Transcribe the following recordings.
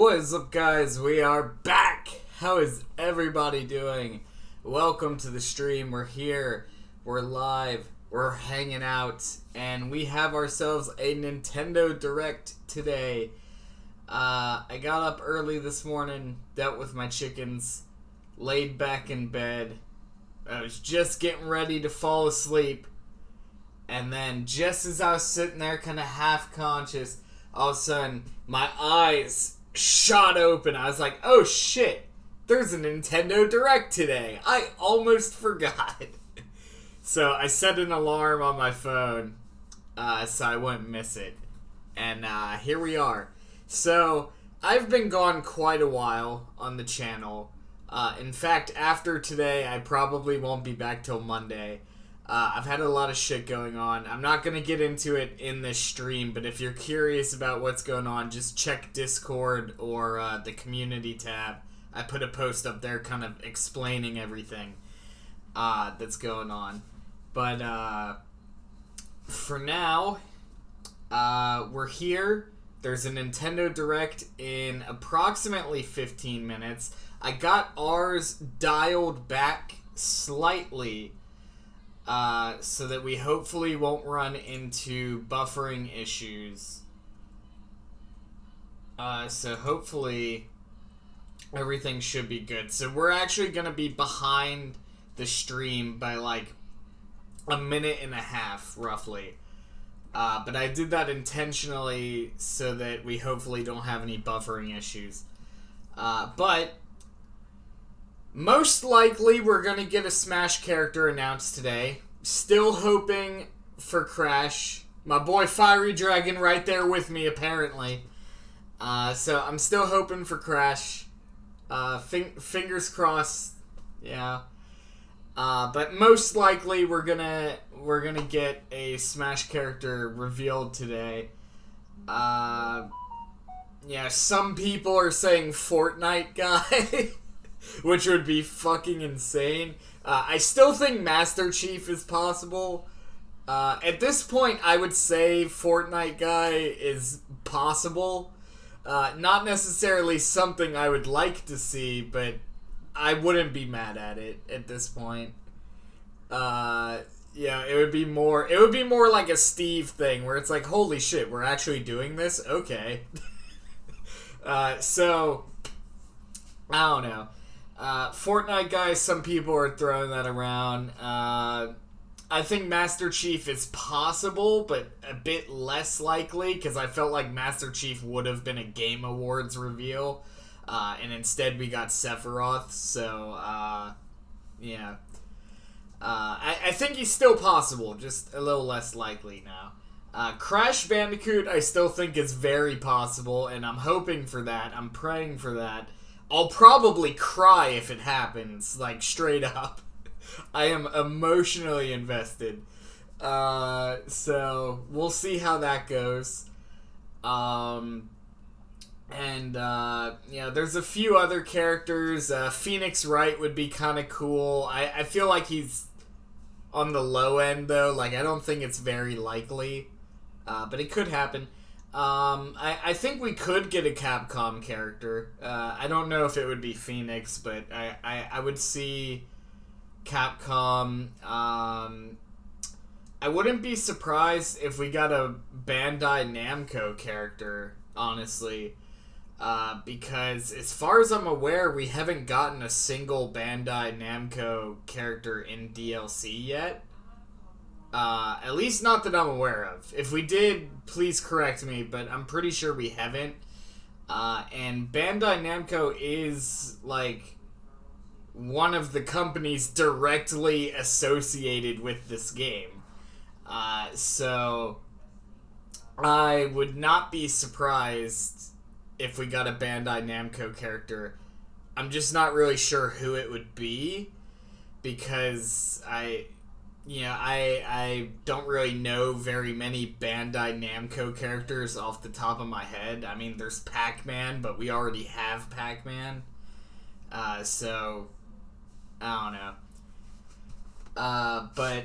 What is up, guys? We are back! How is everybody doing? Welcome to the stream. We're here. We're live. We're hanging out. And we have ourselves a Nintendo Direct today. I got up early this morning, dealt with my chickens, laid back in bed. I was just getting ready to fall asleep. And then just as I was sitting there kind of half conscious, all of a sudden my eyes shot open. I was like, oh shit, there's a Nintendo Direct today. I almost forgot. So I set an alarm on my phone so I wouldn't miss it. And here we are. So I've been gone quite a while on the channel. In fact, after today, I probably won't be back till Monday. I've had a lot of shit going on. I'm not going to get into it in this stream, but if you're curious about what's going on, just check Discord or the community tab. I put a post up there kind of explaining everything that's going on. But for now, we're here. There's a Nintendo Direct in approximately 15 minutes. I got ours dialed back slightly, so that we hopefully won't run into buffering issues. So hopefully everything should be good. So we're actually going to be behind the stream by like a minute and a half, roughly. But I did that intentionally so that we hopefully don't have any buffering issues. But most likely, we're going to get a Smash character announced today. Still hoping for Crash. My boy Fiery Dragon right there with me, apparently. So I'm still hoping for Crash. Fingers crossed. Yeah. But most likely, we're gonna get a Smash character revealed today. Yeah, some people are saying Fortnite guy. Which would be fucking insane. I still think Master Chief is possible. At this point, I would say Fortnite guy is possible. Not necessarily something I would like to see, but I wouldn't be mad at it at this point. Yeah, it would be more like a Steve thing where it's like, holy shit, we're actually doing this? Okay. So I don't know. Fortnite guys, some people are throwing that around. I think Master Chief is possible, but a bit less likely, because I felt like Master Chief would have been a Game Awards reveal, and instead we got Sephiroth, so, yeah. I think he's still possible, just a little less likely now. Crash Bandicoot I still think is very possible, and I'm hoping for that, I'm praying for that. I'll probably cry if it happens, like, straight up. I am emotionally invested. So, we'll see how that goes. There's a few other characters. Phoenix Wright would be kind of cool. I feel like he's on the low end, though. Like, I don't think it's very likely. But it could happen. I think we could get a Capcom character. I don't know if it would be Phoenix, but I would see Capcom. I wouldn't be surprised if we got a Bandai Namco character, honestly. Because as far as I'm aware, we haven't gotten a single Bandai Namco character in DLC yet. At least not that I'm aware of. If we did, please correct me, but I'm pretty sure we haven't. And Bandai Namco is, like, one of the companies directly associated with this game. So I would not be surprised if we got a Bandai Namco character. I'm just not really sure who it would be, because I don't really know very many Bandai Namco characters off the top of my head. I mean, there's Pac-Man, but we already have Pac-Man. So, I don't know. But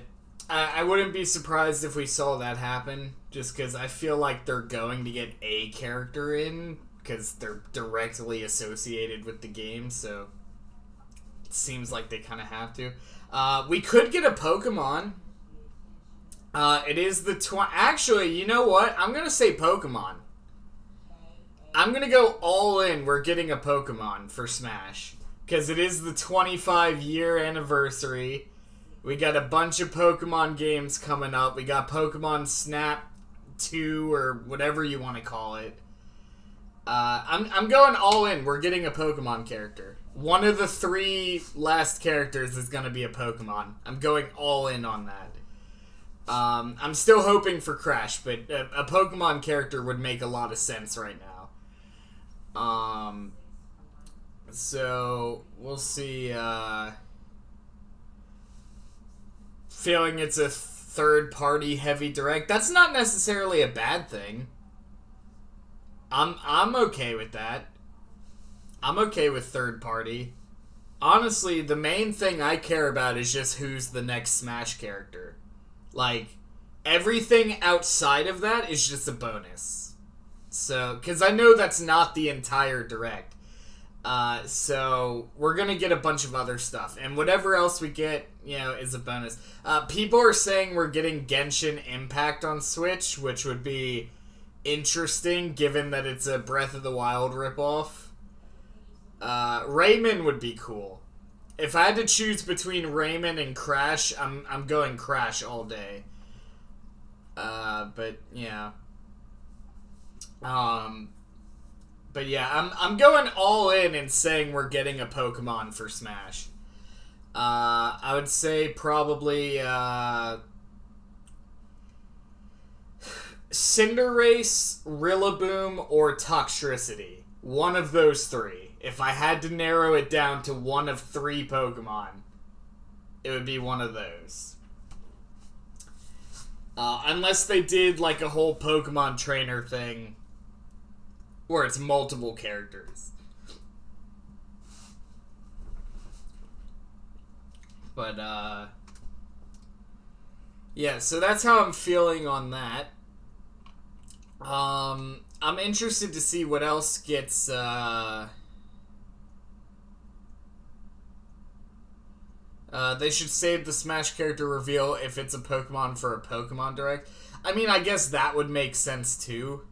I wouldn't be surprised if we saw that happen, just because I feel like they're going to get a character in, because they're directly associated with the game, so it seems like they kind of have to. We could get a Pokemon. It is the Actually, you know what? I'm gonna say Pokemon. I'm gonna go all in. We're getting a Pokemon for Smash. Because it is the 25-year anniversary. We got a bunch of Pokemon games coming up. We got Pokemon Snap 2, or whatever you want to call it. I'm going all in. We're getting a Pokemon character. One of the 3 last characters is going to be a Pokemon. I'm going all in on that. I'm still hoping for Crash, but a Pokemon character would make a lot of sense right now. So, we'll see. Feeling it's a third-party heavy direct. That's not necessarily a bad thing. I'm okay with that. I'm okay with third party. Honestly, the main thing I care about is just who's the next Smash character. Like, everything outside of that is just a bonus. So, because I know that's not the entire direct. So, we're gonna get a bunch of other stuff. And whatever else we get, is a bonus. People are saying we're getting Genshin Impact on Switch, which would be interesting, given that it's a Breath of the Wild ripoff. Rayman would be cool. If I had to choose between Rayman and Crash, I'm going Crash all day. But yeah. But yeah, I'm going all in and saying we're getting a Pokemon for Smash. I would say probably Cinderace, Rillaboom, or Toxtricity. One of those 3. If I had to narrow it down to one of 3 Pokemon, it would be one of those. Unless they did like a whole Pokemon trainer thing where it's multiple characters. But, yeah, so that's how I'm feeling on that. I'm interested to see what else gets, they should save the Smash character reveal if it's a Pokemon for a Pokemon Direct. I mean, I guess that would make sense, too.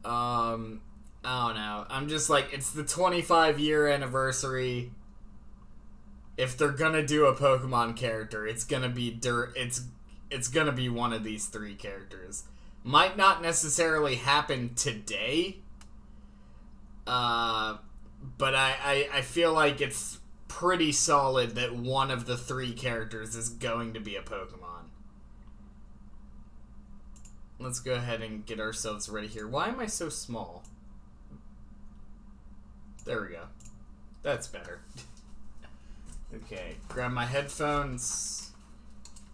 I don't know. I'm just like, it's the 25-year anniversary. If they're gonna do a Pokemon character, it's gonna be it's gonna be one of these 3 characters. Might not necessarily happen today. But I feel like it's pretty solid that one of the 3 characters is going to be a Pokemon. Let's go ahead and get ourselves ready here. Why am I so small? There we go. That's better. Okay, grab my headphones.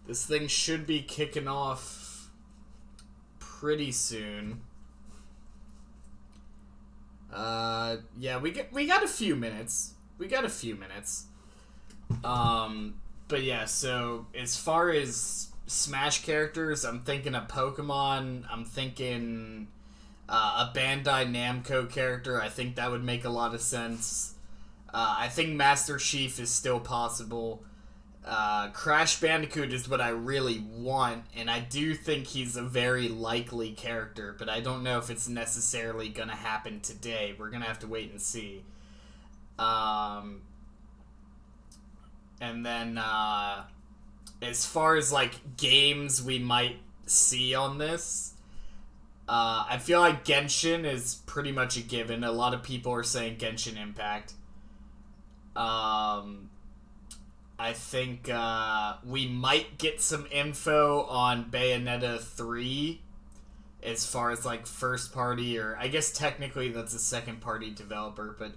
This thing should be kicking off pretty soon. Yeah, we got a few minutes. But yeah, so as far as Smash characters, I'm thinking a Pokemon. I'm thinking a Bandai Namco character. I think that would make a lot of sense. I think Master Chief is still possible. Crash Bandicoot is what I really want, and I do think he's a very likely character, but I don't know if it's necessarily gonna happen today. We're gonna have to wait and see. And then, as far as, like, games we might see on this, I feel like Genshin is pretty much a given. A lot of people are saying Genshin Impact. I think we might get some info on Bayonetta 3 as far as like first party, or I guess technically that's a second party developer, but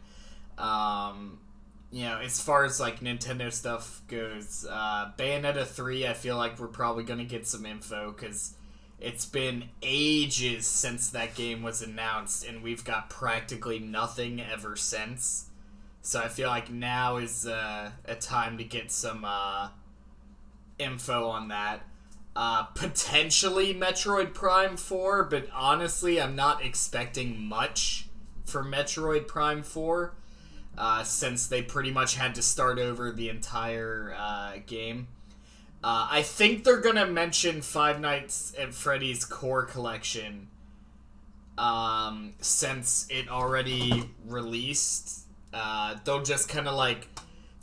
as far as like Nintendo stuff goes, Bayonetta 3 I feel like we're probably going to get some info because it's been ages since that game was announced and we've got practically nothing ever since. So I feel like now is a time to get some info on that. Potentially Metroid Prime 4, but honestly, I'm not expecting much for Metroid Prime 4, since they pretty much had to start over the entire game. I think they're gonna mention Five Nights at Freddy's Core Collection, since it already released. They'll just kind of like...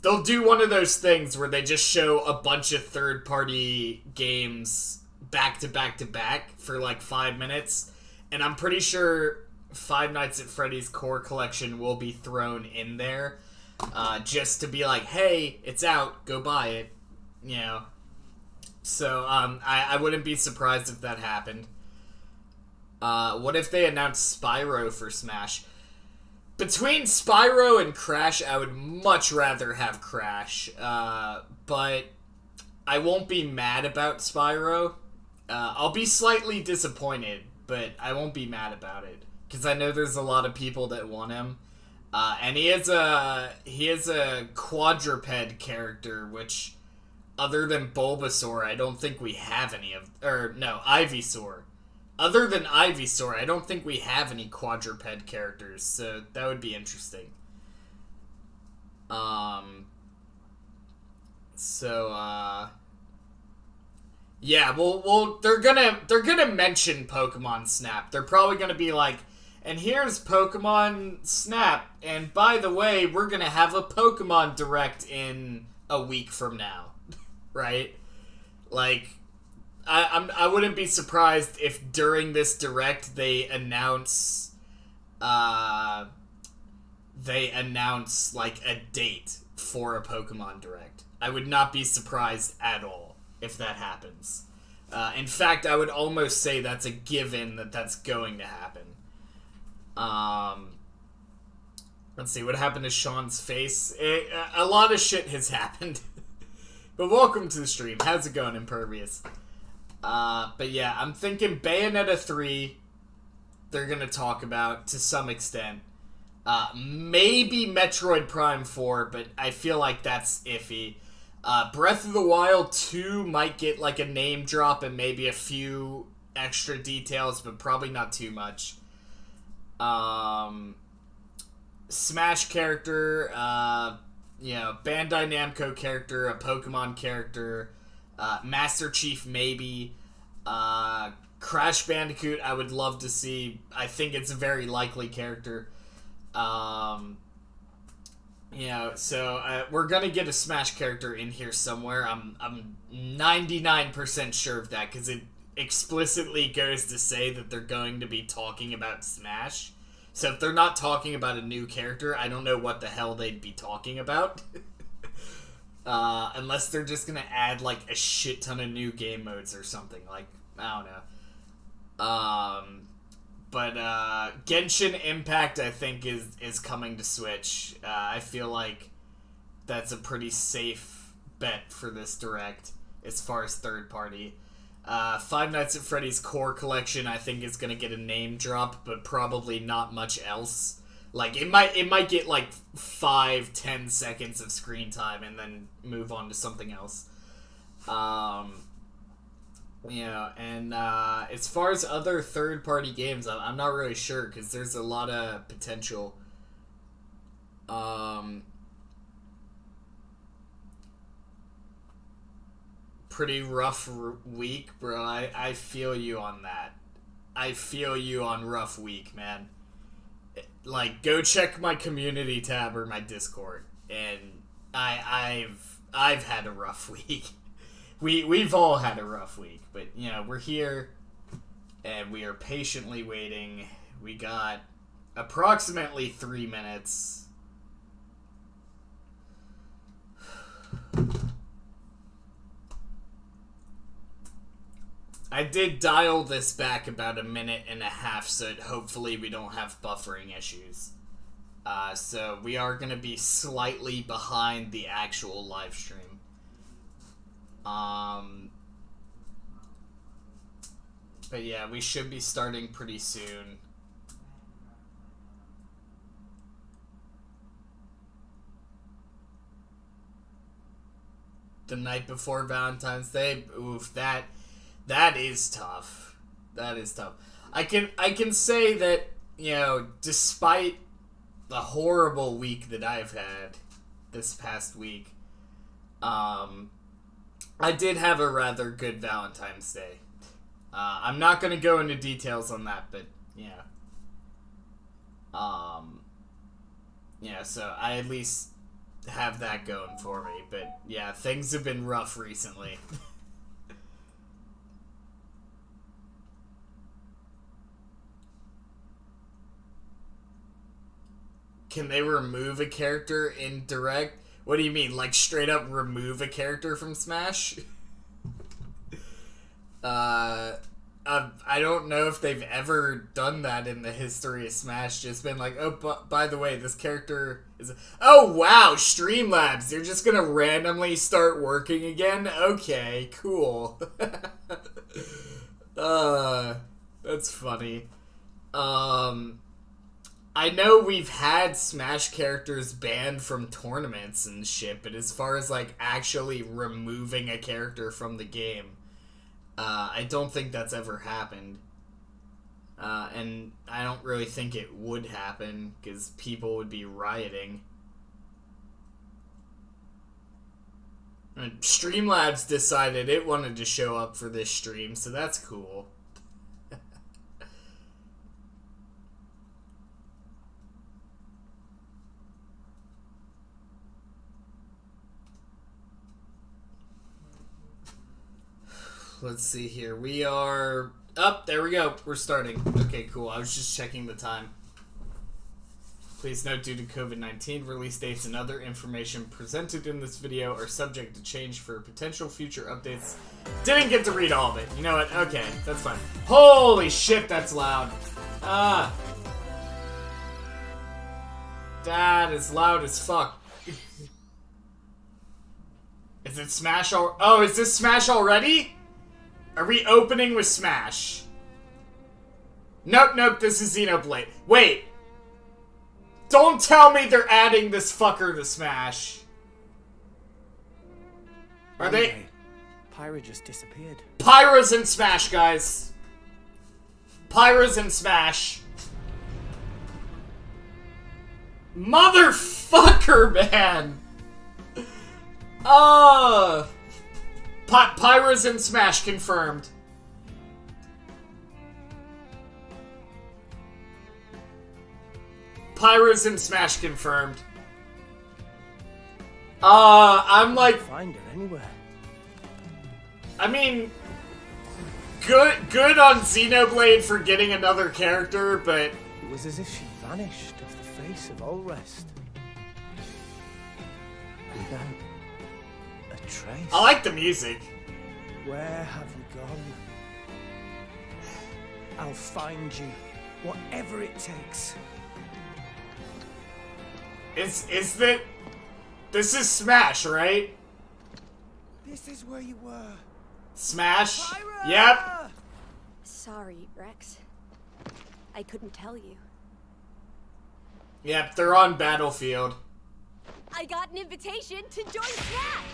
They'll do one of those things where they just show a bunch of third-party games back to back to back for like 5 minutes. And I'm pretty sure Five Nights at Freddy's Core Collection will be thrown in there. Just to be like, hey, it's out, go buy it. You know. So, I wouldn't be surprised if that happened. What if they announced Spyro for Smash? Between Spyro and Crash, I would much rather have Crash. But I won't be mad about Spyro. I'll be slightly disappointed, but I won't be mad about it. Because I know there's a lot of people that want him. And he is a quadruped character, which, other than Bulbasaur, I don't think we have any of... Or, no, Ivysaur. Other than Ivysaur, I don't think we have any quadruped characters, so that would be interesting. Yeah, well, they're gonna mention Pokemon Snap. They're probably gonna be like, and here's Pokemon Snap, and by the way, we're gonna have a Pokemon Direct in a week from now, right? Like, I wouldn't be surprised if during this Direct they announce like a date for a Pokemon Direct. I would not be surprised at all if that happens. In fact, I would almost say that's a given that that's going to happen. Let's see, what happened to Sean's face? A lot of shit has happened. But welcome to the stream. How's it going, Impervious? But yeah, I'm thinking Bayonetta 3, they're gonna talk about to some extent. Maybe Metroid Prime 4, but I feel like that's iffy. Breath of the Wild 2 might get like a name drop and maybe a few extra details, but probably not too much. Smash character, Bandai Namco character, a Pokemon character, Master Chief maybe, Crash Bandicoot I would love to see. I think it's a very likely character. We're gonna get a Smash character in here somewhere. I'm 99% sure of that, because it explicitly goes to say that they're going to be talking about Smash. So if they're not talking about a new character, I don't know what the hell they'd be talking about. Unless they're just gonna add like a shit ton of new game modes or something. Like, I don't know. But Genshin Impact, I think, is coming to Switch. I feel like that's a pretty safe bet for this Direct as far as third party. Five Nights at Freddy's Core Collection, I think, is gonna get a name drop, but probably not much else. Like, it might get like 5-10 seconds of screen time and then move on to something else. As far as other third-party games, I'm not really sure, because there's a lot of potential. Pretty rough week, bro. I feel you on that. I feel you on rough week, man. Like, go check my community tab or my Discord, and I've had a rough week. We've all had a rough week, but we're here, and we are patiently waiting. We got approximately 3 minutes. I did dial this back about 1.5 minutes, so hopefully we don't have buffering issues. So we are going to be slightly behind the actual live stream. But yeah, we should be starting pretty soon. The night before Valentine's Day, oof, That is tough. That is tough. I can say that, despite the horrible week that I've had this past week, I did have a rather good Valentine's Day. I'm not going to go into details on that, but yeah. So I at least have that going for me. But yeah, things have been rough recently. Can they remove a character in Direct? What do you mean? Like straight up remove a character from Smash? I don't know if they've ever done that in the history of Smash. Just been like, oh, by the way, this character is... Oh, wow, Streamlabs. You're just gonna randomly start working again? Okay, cool. That's funny. I know we've had Smash characters banned from tournaments and shit, but as far as, like, actually removing a character from the game, I don't think that's ever happened. And I don't really think it would happen, because people would be rioting. And Streamlabs decided it wanted to show up for this stream, so that's cool. Let's see here. We are... there we go. We're starting. Okay, cool. I was just checking the time. Please note, due to COVID-19, release dates and other information presented in this video are subject to change for potential future updates. Didn't get to read all of it. You know what? Okay, that's fine. Holy shit, that's loud. That is loud as fuck. Is it Smash Oh, is this Smash already? Are we opening with Smash? Nope, this is Xenoblade. Wait! Don't tell me they're adding this fucker to Smash. Are they? Pyra just disappeared. Pyra's in Smash, guys. Pyra's in Smash. Motherfucker, man! Pyra's in Smash, confirmed. Pyra's in Smash, confirmed. I'm like... Find her anywhere. I mean... Good on Xenoblade for getting another character, but... It was as if she vanished off the face of all rest. Without a trace. I like the music. Where have you gone? I'll find you, whatever it takes. Is that... This is Smash, right? This is where you were. Smash? Pyra! Yep. Sorry, Rex. I couldn't tell you. Yep, they're on Battlefield. I got an invitation to join Smash!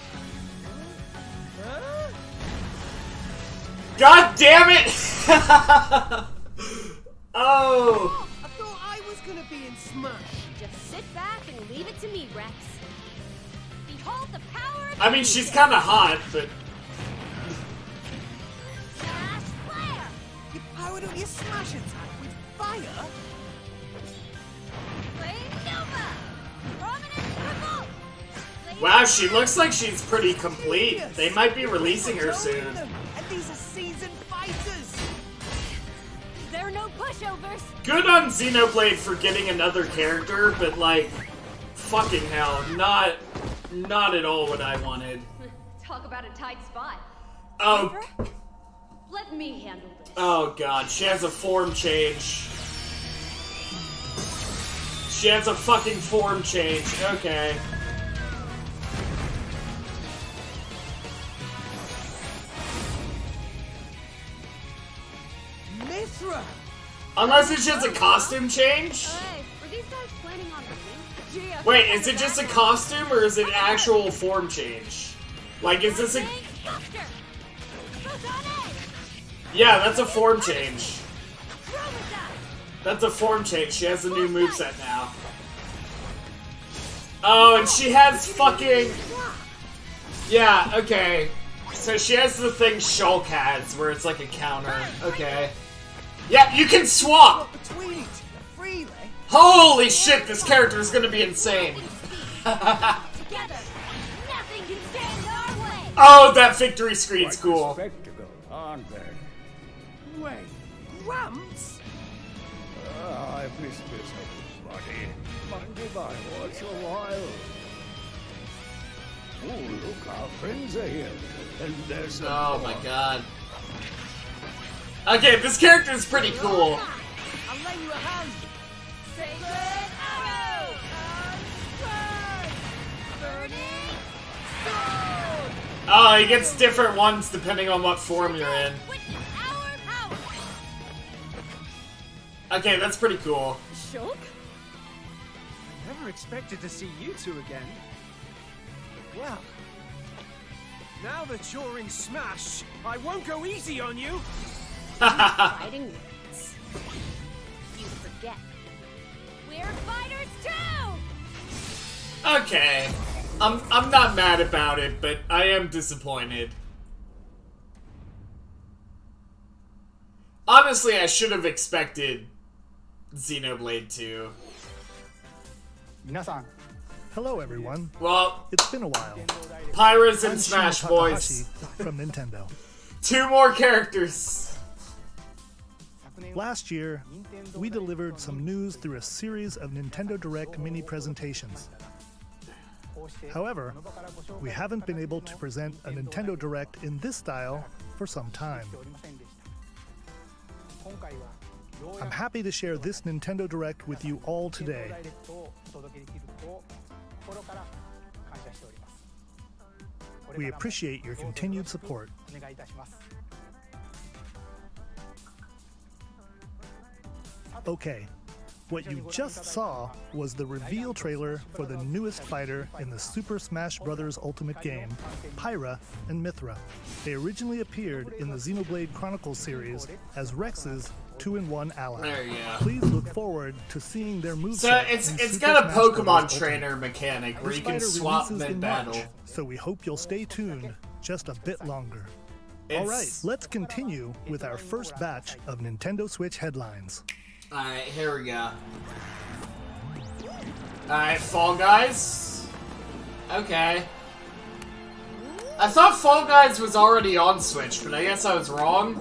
Huh? God damn it! Oh! I thought I was gonna be in Smash. Just sit back and leave it to me, Rex. Behold the power of... I mean, she's kind of hot, but... Smash Flare! You powered up your Smash attack with fire? Flame Nova! Prominent Revolt! Flame Wow, she looks like she's pretty complete. They might be releasing her soon. And these are seasoned fighters. There are no pushovers! Good on Xenoblade for getting another character, but like... Fucking hell, not at all what I wanted. Talk about a tight spot. Oh, Let me handle this. oh god, she has a form change. She has a fucking form change, okay. Mithra! Unless it's just a costume change? Hey, were these guys planning on winning? Gee, I Wait, thought is it just a that costume or is it actual form change? Like, is this a... Big Buster! Photon Edge! Yeah, that's a form change. That's a form change. She has a new moveset now. Oh, and she has fucking... Yeah, okay. So she has the thing Shulk has, where it's like a counter. Okay. Yeah, you can swap! Holy shit, this character is gonna be insane. Oh, that victory screen's cool. Spectacle, aren't they? Wait, Gramps? I've missed this, buddy. Mind if I watch a while? Oh, look, our friends are here. And there's Oh my god. Okay, this character is pretty cool. I'll lend you a hand. Sacred arrow. Burning sword. Oh, he gets different ones depending on what form you're in. Witness our power. Okay, that's pretty cool. Shulk? Never expected to see you two again. Well, now that you're in Smash, I won't go easy on you. Fighting words. You forget. We're fighters too! Okay. I'm not mad about it, but I am disappointed. Honestly, I should have expected Xenoblade 2. Hello, everyone. Well, It's been a while. Pyra's in I'm Smash, Shino boys. Takahashi from Nintendo. 2 more characters. Last year, we delivered some news through a series of Nintendo Direct mini presentations. However, we haven't been able to present a Nintendo Direct in this style for some time. I'm happy to share this Nintendo Direct with you all today. We appreciate your continued support. Okay, what you just saw was the reveal trailer for the newest fighter in the Super Smash Bros. Ultimate game, Pyra and Mythra. They originally appeared in the Xenoblade Chronicles series as Rex's 2-in-1 ally. There you go. Please look forward to seeing their moveset. So it's in Super got a Smash Bros. Pokemon Ultimate. trainer mechanic where This you can fighter swap releases in mid-battle. March, so we hope you'll stay tuned just a bit longer. It's- Alright, let's continue with our first batch of Nintendo Switch headlines. Alright, here we go. Alright, Fall Guys. Okay. I thought Fall Guys was already on Switch, but I guess I was wrong.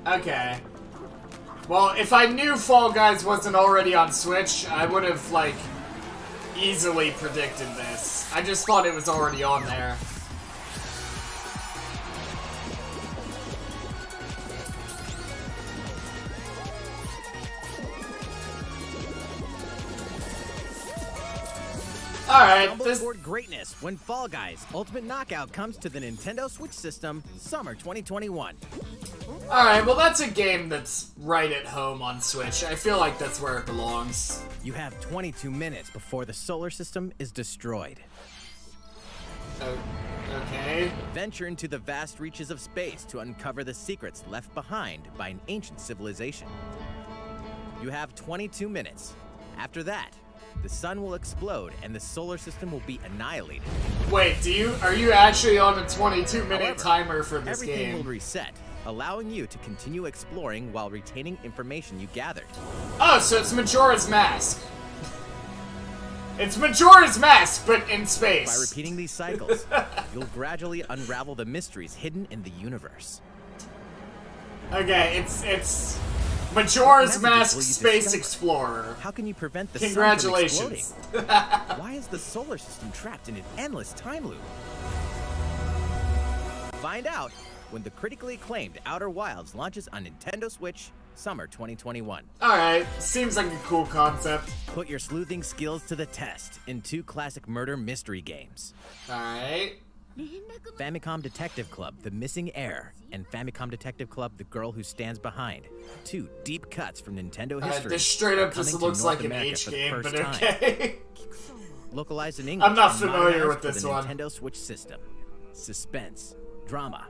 Okay. Well, if I knew Fall Guys wasn't already on Switch, I would have, like, easily predicted this. I just thought it was already on there. Alright, Stumble this... toward greatness when Fall Guys Ultimate Knockout comes to the Nintendo Switch system summer 2021. Alright, well that's a game that's right at home on Switch. I feel like that's where it belongs. You have 22 minutes before the solar system is destroyed. Okay. Venture into the vast reaches of space to uncover the secrets left behind by an ancient civilization. You have 22 minutes. After that, the sun will explode and the solar system will be annihilated. Wait, are you actually on a 22-minute However, timer for this Everything will game? reset, allowing you to continue exploring while retaining information you gathered. Oh, so it's Majora's Mask. It's Majora's Mask, but in space. By repeating these cycles, you'll gradually unravel the mysteries hidden in the universe. Okay, it's Majora's Messages Mask will you Space discover? Explorer. How can you prevent the Congratulations. sun from exploding? Why is the solar system trapped in an endless time loop? Find out when the critically acclaimed Outer Wilds launches on Nintendo Switch summer 2021. Alright, seems like a cool concept. Put your sleuthing skills to the test in 2 classic murder mystery games. Alright. Famicom Detective Club, The Missing Heir, and Famicom Detective Club, The Girl Who Stands Behind. 2 deep cuts from Nintendo history. This straight up are coming just to looks North like an America H for the game, first but time. okay. Localized in English. I'm not and familiar modernized with for this the one. Nintendo Switch system. Suspense, drama,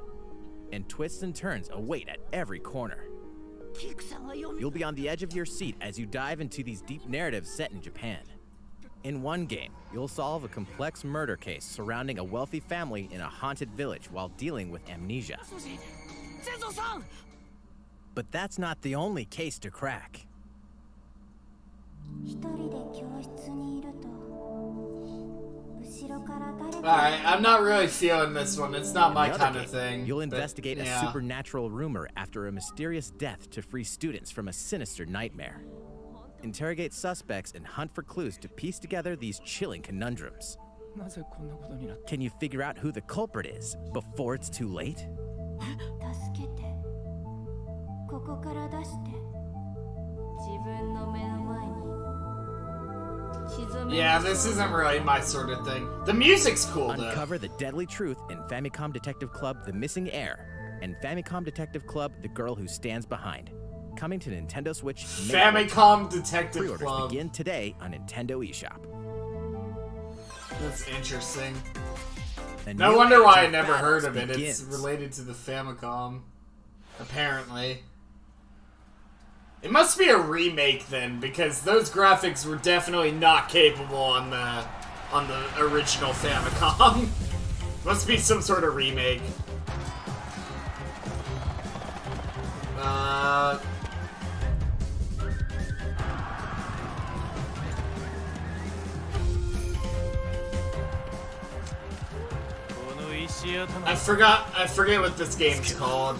and twists and turns await at every corner. You'll be on the edge of your seat as you dive into these deep narratives set in Japan. In one game, you'll solve a complex murder case surrounding a wealthy family in a haunted village while dealing with amnesia. But that's not the only case to crack. Alright, I'm not really feeling this one. It's not my kind of thing. You'll but, investigate yeah. a supernatural rumor after a mysterious death to free students from a sinister nightmare. Interrogate suspects and hunt for clues to piece together these chilling conundrums. Can you figure out who the culprit is before it's too late? Yeah, this isn't really my sort of thing. The music's cool, though. Uncover the deadly truth in Famicom Detective Club The Missing Heir and Famicom Detective Club The Girl Who Stands Behind. Coming to Nintendo Switch May 14th. Famicom Detective Pre-orders Club. begin today on Nintendo eShop. That's interesting. A No new wonder age why I of never heard battles of it. It's begins. related to the Famicom. Apparently. It must be a remake then, because those graphics were definitely not capable on the original Famicom. Must be some sort of remake. I forget what this game's called.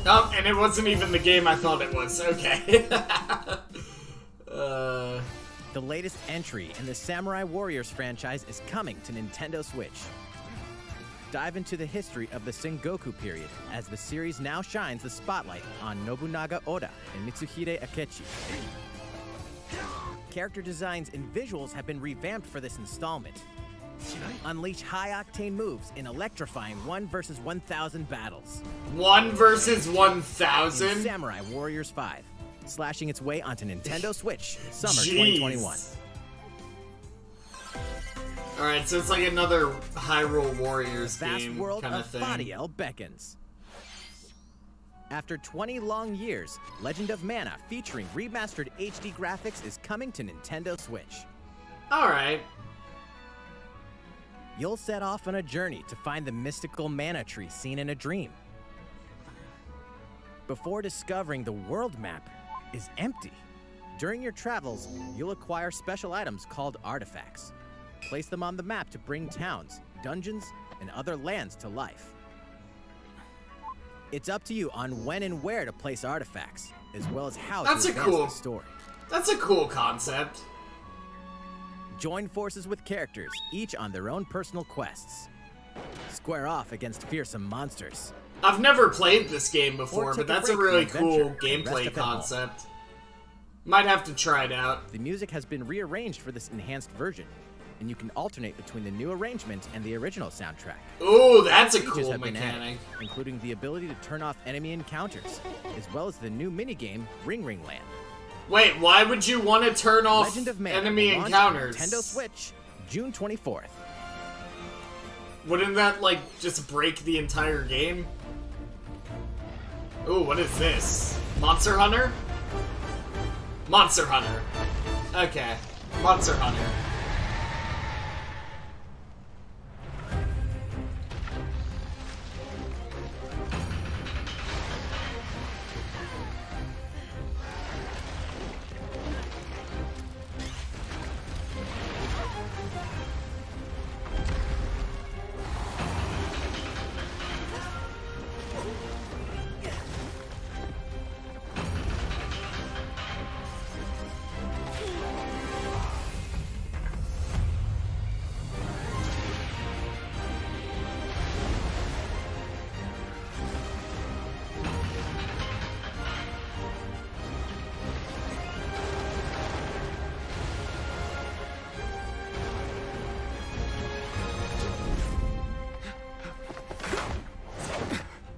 Oh, and it wasn't even the game I thought it was. Okay. The latest entry in the Samurai Warriors franchise is coming to Nintendo Switch. Dive into the history of the Sengoku period as the series now shines the spotlight on Nobunaga Oda and Mitsuhide Akechi. Character designs and visuals have been revamped for this installment. Unleash high-octane moves in electrifying 1 versus 1,000 battles. 1 versus In 1,000? Samurai Warriors 5, slashing its way onto Nintendo Switch, summer Jeez. 2021. Alright, so it's like another Hyrule Warriors Vast game world kind of of thing. Fadiel beckons. After 20 long years, Legend of Mana featuring remastered HD graphics is coming to Nintendo Switch. Alright. You'll set off on a journey to find the mystical mana tree seen in a dream. Before discovering the world map is empty. During your travels, you'll acquire special items called artifacts. Place them on the map to bring towns, dungeons, and other lands to life. It's up to you on when and where to place artifacts, as well as how That's to a advance cool- the story. That's a cool concept. Join forces with characters, each on their own personal quests. Square off against fearsome monsters. I've never played this game before, Or but take a that's a break really from cool adventure and rest gameplay at home. concept. Might have to try it out. The music has been rearranged for this enhanced version, and you can alternate between the new arrangement and the original soundtrack. Ooh, that's a Features cool have been added, mechanic. including the ability to turn off enemy encounters, as well as the new minigame Ring Ring Land. Wait, why would you want to turn off Legend of Mana enemy will launch on encounters? Nintendo Switch, June 24th. Wouldn't that, like, just break the entire game? Ooh, what is this? Monster Hunter? Monster Hunter. Okay. Monster Hunter.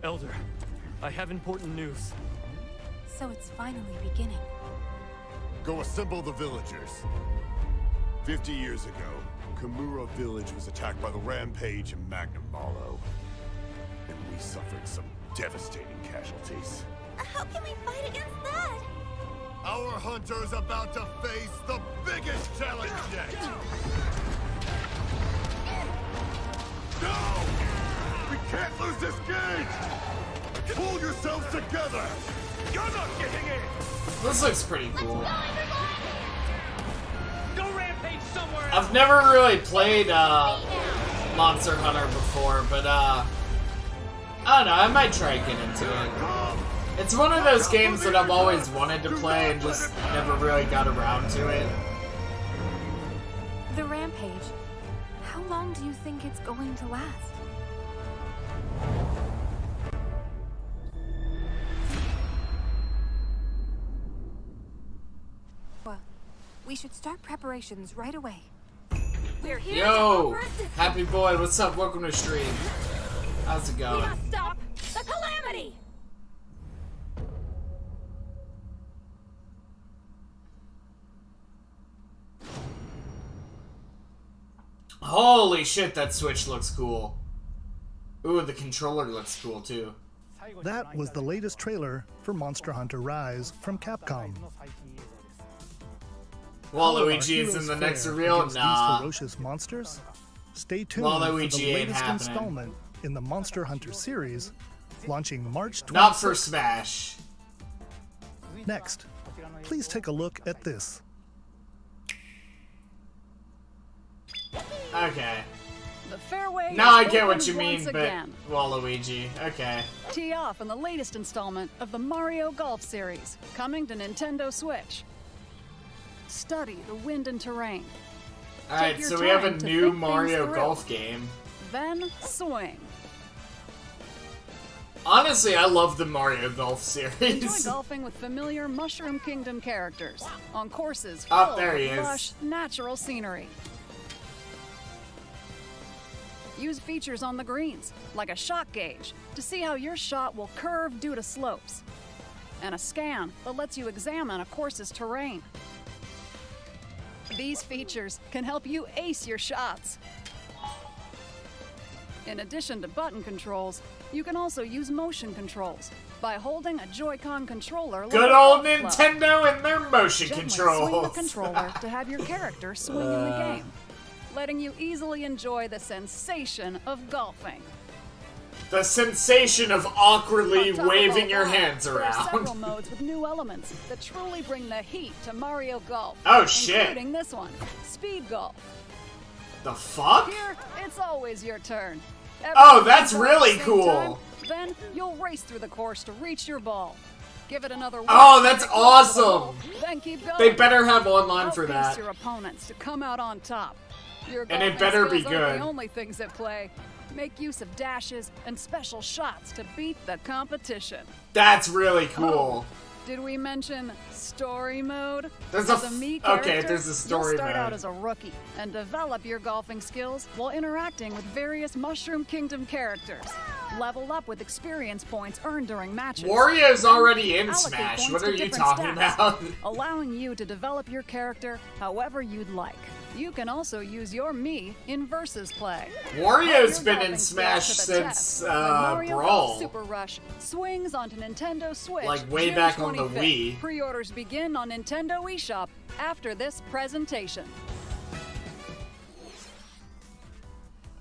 Elder, I have important news. So it's finally beginning. Go assemble the villagers. 50 years ago, Kamura Village was attacked by the Rampage and Magnum Malo. And we suffered some devastating casualties. How can we fight against that? Our hunter is about to face the biggest challenge yet! No! We can't lose this gauge! Pull yourselves together! You're not getting in! This looks pretty cool. Go rampage somewhere else. I've never really played Monster Hunter before, but I don't know, I might try and get into it. It's one of those games that I've always wanted to play and just never really got around to it. The Rampage. How long do you think it's going to last? Well, we should start preparations right away. We're here Yo! to first Happy boy, what's up? Welcome to stream. How's it We going? must stop the calamity! Holy shit, that Switch looks cool. Ooh, the controller looks cool too. That was the latest trailer for Monster Hunter Rise from Capcom. Waluigi is Heroes in the next fare reveal? against Nah. These ferocious monsters? Stay tuned Waluigi for the ain't latest happening. installment in the Monster Hunter series, launching March 26th. Not for Smash. Next, please take a look at this. Okay. The fairway Now I is get what open you mean, once but again. Waluigi. Okay. Tee off in the latest installment of the Mario Golf series, coming to Nintendo Switch. Study the wind and terrain. Alright, your so we have a time to new think things Mario through. Golf game. Then swing. Honestly, I love the Mario Golf Enjoy series. golfing with familiar Mushroom Kingdom characters on courses Oh, filled there he with is. lush, natural scenery. Use features on the greens, like a shot gauge, to see how your shot will curve due to slopes, and a scan that lets you examine a course's terrain. These features can help you ace your shots. In addition to button controls, you can also use motion controls by holding a Joy-Con controller. Good like a old golf club. Nintendo and their motion Gently controls. swing the controller to have your character swing in the game, letting you easily enjoy the sensation of golfing. The sensation of awkwardly On top of waving all your that, hands there are several around. modes with new elements that truly bring the heat to Mario Golf. Oh, shit. Including this one, Speed Golf. The fuck? Here, it's always your turn. Oh, Everything that's goes really at the same cool. time, then you'll race through the course to reach your ball. Give it another Oh, whirl, that's get close to the awesome. hole, Then keep going. They better have online for Outpace that. your opponents to come out on top. Your And it golfing better be skills aren't good. the only things at play. Make use of dashes and special shots to beat the competition. That's really cool. Did we mention story mode? There's a As f- Mii okay, character, there's a story you'll start mode. out as a rookie and develop your golfing skills while interacting with various Mushroom Kingdom characters. Level up with experience points earned during matches. Wario's already in Allocate Smash. points What to are you different talking stats, about? allowing you to develop your character however you'd like. You can also use your Mii in versus play. Wario's Put your been golfing in skills Smash to the since test when Mario Golf Brawl. Super Rush swings onto Nintendo Switch. Like, way June back on the 25th. Wii. Pre-orders begin on Nintendo eShop after this presentation.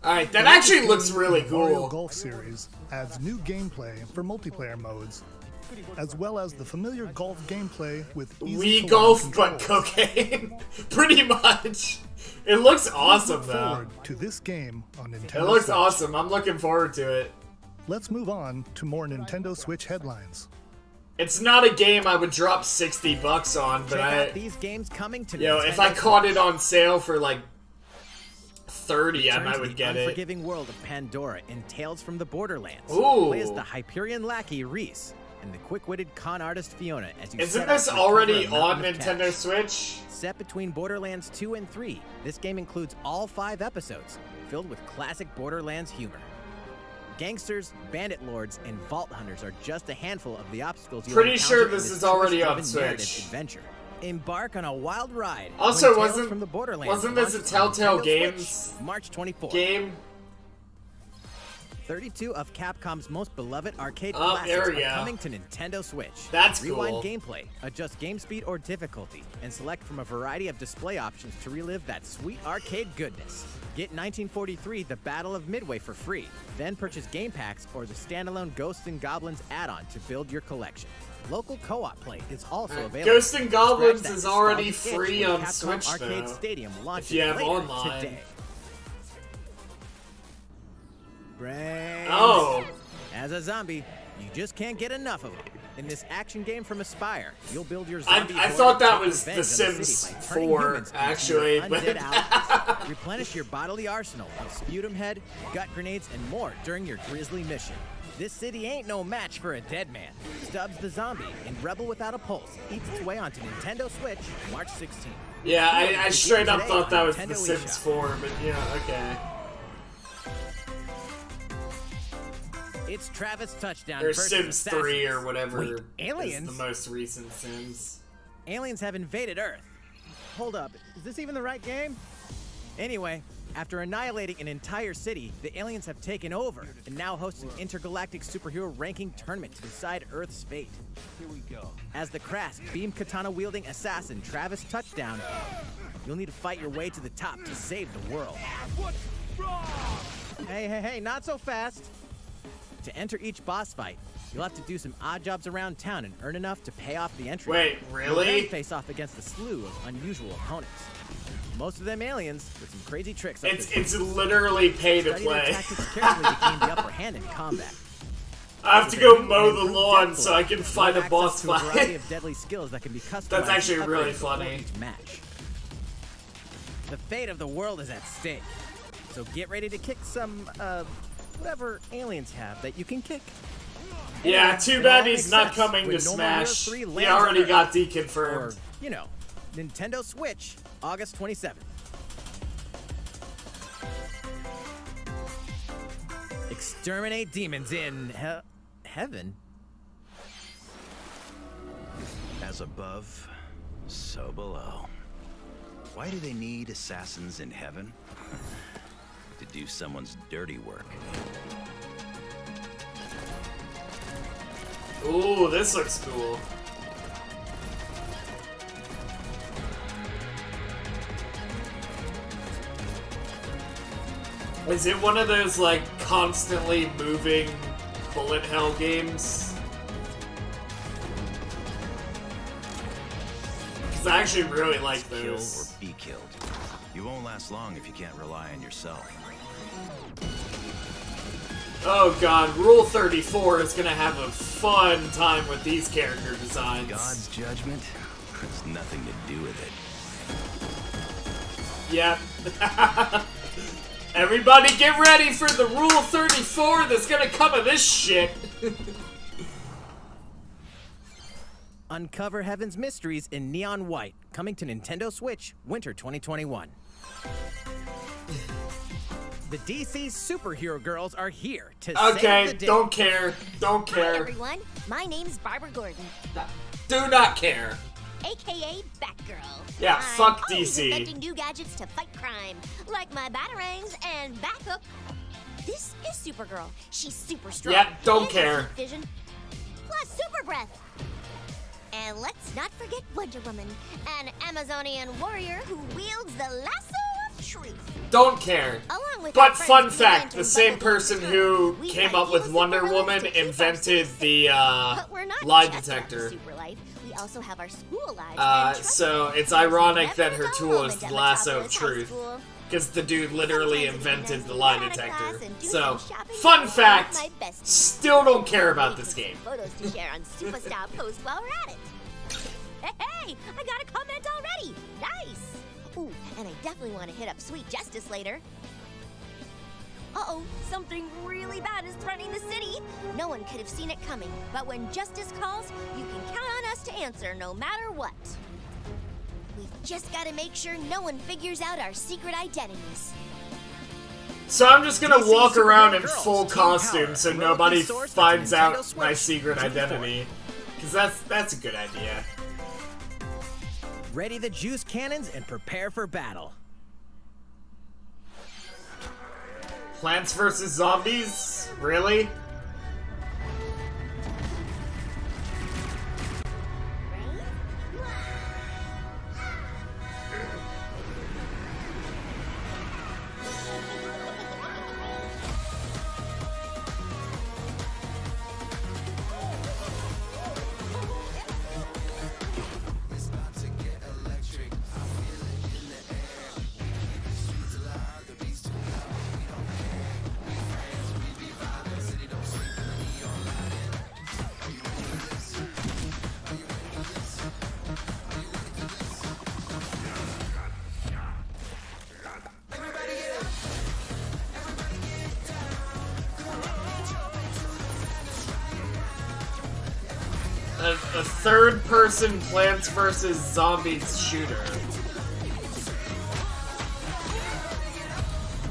Alright, that actually looks really The Mario cool. Golf series adds new gameplay for multiplayer modes, as well as the familiar golf gameplay with easy Wii to Golf, learn but controls. cocaine. Pretty much. It looks awesome, Look though. forward to this game on Nintendo It looks Switch. awesome. I'm looking forward to it. Let's move on to more Nintendo Switch headlines. It's not a game I would drop $60 on, but Check out these games coming to yo, Nintendo if I Switch. caught it on sale for like 30, I Return might to would the get it. unforgiving world of Pandora in Tales from the Borderlands. Ooh. Play as the Hyperion lackey Reese and the quick-witted con artist Fiona as you Isn't set out this to recover already a mountain on of Nintendo cash. Switch? Set between Borderlands 2 and 3, this game includes all 5 episodes, filled with classic Borderlands humor. Gangsters, bandit lords, and vault hunters are just a handful of the obstacles you'll Pretty encounter sure in this is this already twist-driven on Switch. narrative adventure. Embark on a wild ride. Also, when Tales wasn't from the Borderlands wasn't this a launches on Telltale Nintendo Games Switch, March 24th. game? 32 of Capcom's most beloved arcade Oh, classics there are we go. coming to Nintendo Switch. That's Rewind cool. gameplay, adjust game speed or difficulty, and select from a variety of display options to relive that sweet arcade goodness. Get 1943 The Battle of Midway for free, then purchase game packs or the standalone Ghosts and Goblins add-on to build your collection. Local co-op play is also available. Ghosts and Goblins Scratch that is already nostalgic free itch when on Capcom Switch, Arcade though, Stadium launches if you have later online. today. Brains. Oh. As a zombie, you just can't get enough of them. In this action game from Aspire, you'll build your zombie I horde thought and that take was revenge The on Sims city by turning 4, humans into actually, your but- undead allies. Replenish your bodily arsenal of sputum head, gut grenades, and more during your grisly mission. This city ain't no match for a dead man. Stubbs the Zombie in Rebel Without a Pulse eats its way onto Nintendo Switch March 16th. Yeah, I straight up thought that was The Nintendo Sims eShop. 4, but yeah, okay. It's Travis Touchdown Or versus Sims 3 or Assassins. whatever Wait, is aliens? the most recent Sims. Aliens have invaded Earth. Hold up, is this even the right game? Anyway, after annihilating an entire city, the aliens have taken over and now host an intergalactic superhero ranking tournament to decide Earth's fate. Here we go. As the crass, beam katana-wielding assassin Travis Touchdown, you'll need to fight your way to the top to save the world. What's wrong? Hey, not so fast. To enter each boss fight, you'll have to do some odd jobs around town and earn enough to pay off the entry. Wait, really? You'll then face off against a slew of unusual opponents. Most of them aliens with some crazy tricks. It's literally pay to Study their play. tactics carefully to gain the upper hand in combat. I have to go mow the lawn so I can find a boss to a variety fight. of deadly skills that can be customized. That's actually and really upgraded before funny. each match. The fate of the world is at stake, so get ready to kick some whatever aliens have that you can kick. Yeah, too bad he's not coming to When No More Heroes Smash. 3 He lands already on got Earth. deconfirmed. Or, you know, Nintendo Switch, August 27th. Exterminate demons in heaven. As above, so below. Why do they need assassins in heaven? To do someone's dirty work. Ooh, this looks cool. Is it one of those, like, constantly moving bullet hell games? Because I actually really like Kill or those. be killed. You won't last long if you can't rely on yourself. Oh god, Rule 34 is gonna have a fun time with these character designs. God's judgment has nothing to do with it. Yep. Everybody get ready for the Rule 34 that's gonna come of this shit. Uncover Heaven's mysteries in neon white, coming to Nintendo Switch, winter 2021. The DC superhero girls are here to save Okay, the day. don't care. Don't Hi care. everyone, my name's Barbara Gordon, Do not care. aka Batgirl. Yeah, I'm fuck always DC. inventing new gadgets to fight crime, like my batarangs and Bathook. This is Supergirl. She's super strong. Yeah, don't and care. has heat vision, plus super breath. And let's not forget Wonder Woman, an Amazonian warrior who wields the lasso of truth. Don't care. Along with But our fun friends, fact, Green the Lantern, same Bumblebee, person and who we came got up with evil Wonder supervillains Woman to keep our invented space the But we're not lie just about detector. the super life. We also have our school lives. and trust So me, it's there's ironic never that a her dull tool is moment the at lasso of Metropolis High truth. School. Because the dude literally Sometimes it invented means the we lie get out of detector. class and do So, some shopping fun and fact, hang out with my besties. still don't care about this game. Photos to share on Superstar Post while we're at it. Hey, I got a comment already. Nice. Ooh, and I definitely want to hit up Sweet Justice later. Uh-oh, something really bad is threatening the city. No one could have seen it coming, but when justice calls, you can count on us to answer no matter what. We've just got to make sure no one figures out our secret identities. So I'm just gonna DC walk around in Supergirl full Girls, costume Team so Power, nobody Heroically sourced finds for out Nintendo my Switch, secret June 4th. identity. Because that's a good idea. Ready the juice cannons and prepare for battle. Plants vs. Zombies? Really? A third-person Plants vs. Zombies shooter.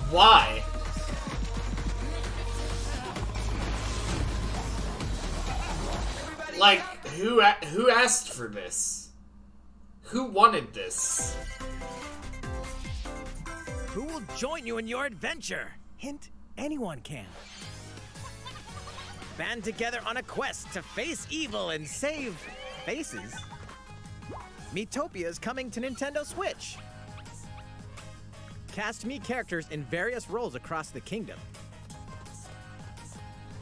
Why? Like, who asked for this? Who wanted this? Who will join you in your adventure? Hint, anyone can. Band together on a quest to face evil and save faces. Miitopia is coming to Nintendo Switch. Cast Mii characters in various roles across the kingdom.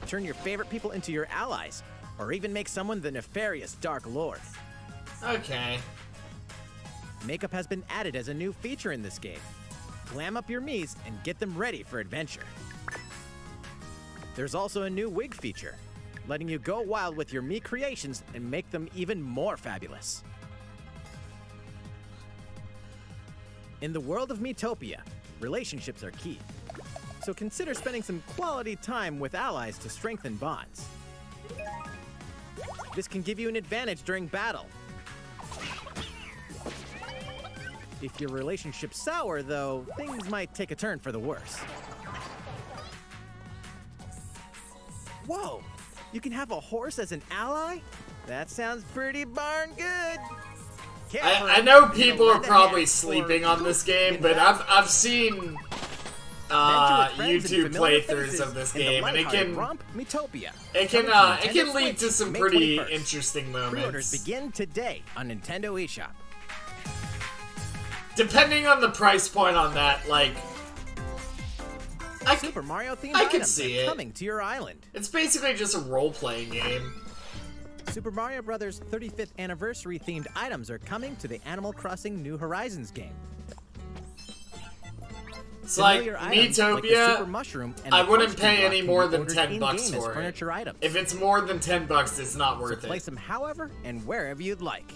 Turn your favorite people into your allies, or even make someone the nefarious Dark Lord. Okay. Makeup has been added as a new feature in this game. Glam up your Miis and get them ready for adventure. There's also a new wig feature, letting you go wild with your Mii creations and make them even more fabulous. In the world of Miitopia, relationships are key. So consider spending some quality time with allies to strengthen bonds. This can give you an advantage during battle. If your relationship's sour, though, things might take a turn for the worse. Whoa! You can have a horse as an ally? That sounds pretty darn good. I know people are probably sleeping on this game, but I've seen YouTube playthroughs of this game, and it can lead to some pretty interesting moments. Pre-orders begin today on Nintendo eShop. Depending on the price point on that, like, Super Mario themed I can items see are it. coming to your island. It's basically just a role-playing game. Super Mario Bros. 35th anniversary themed items are coming to the Animal Crossing New Horizons game. It's like Familiar items like the Miitopia, Super Mushroom and I the wouldn't costume pay block any can more be than ordered $10 in-game bucks as for it. furniture items. If it's more than $10, it's not worth Place it. them however and wherever you'd like.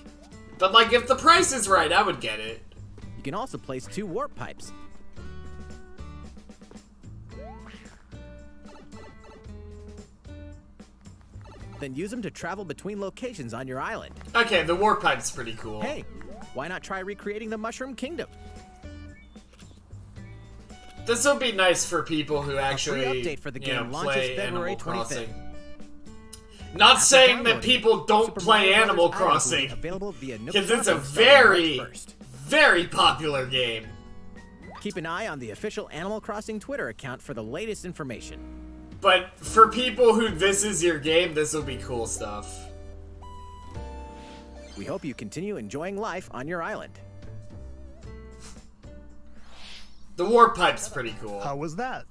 But like, if the price is right, I would get it. You can also place 2 warp pipes. Then use them to travel between locations on your island. Okay, the warp pipe's pretty cool. Hey, why not try recreating the Mushroom Kingdom? This will be nice for people who actually, update for the game launches play February Animal 25th. Crossing. Not saying that people don't Super play Mario Animal Brothers items will be Crossing, available via Nook because it's a Shopping starting very, March 1st. very popular game. Keep an eye on the official Animal Crossing Twitter account for the latest information. But for people who this is your game, this will be cool stuff. We hope you continue enjoying life on your island. The warp pipe's pretty cool. How was that?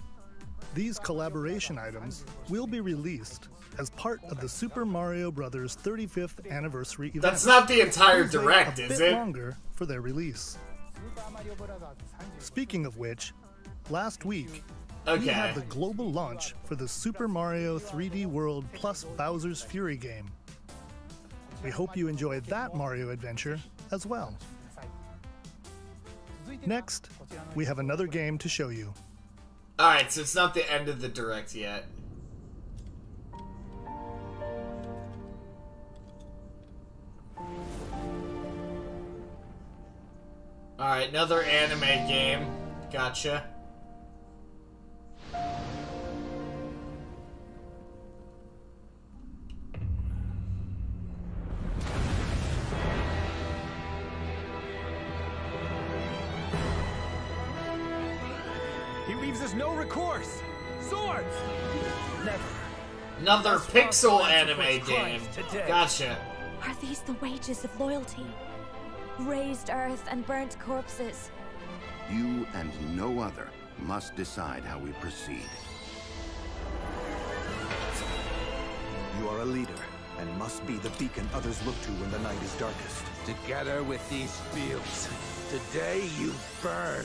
These collaboration items will be released as part of the Super Mario Bros. 35th anniversary event. That's not the entire These take direct, a is bit it? longer for their release. Speaking of which, last week, we Okay. had the global launch for the Super Mario 3D World plus Bowser's Fury game. We hope you enjoyed that Mario adventure as well. Next, we have another game to show you. Alright, so it's not the end of the direct yet. Alright, another anime game. Gotcha. There's no recourse. Swords! Never. Another That's pixel Frostline's anime first game. crimes today. Gotcha. Are these the wages of loyalty? Raised earth and burnt corpses. You and no other must decide how we proceed. You are a leader, and must be the beacon others look to when the night is darkest. Together with these fields, today you burn.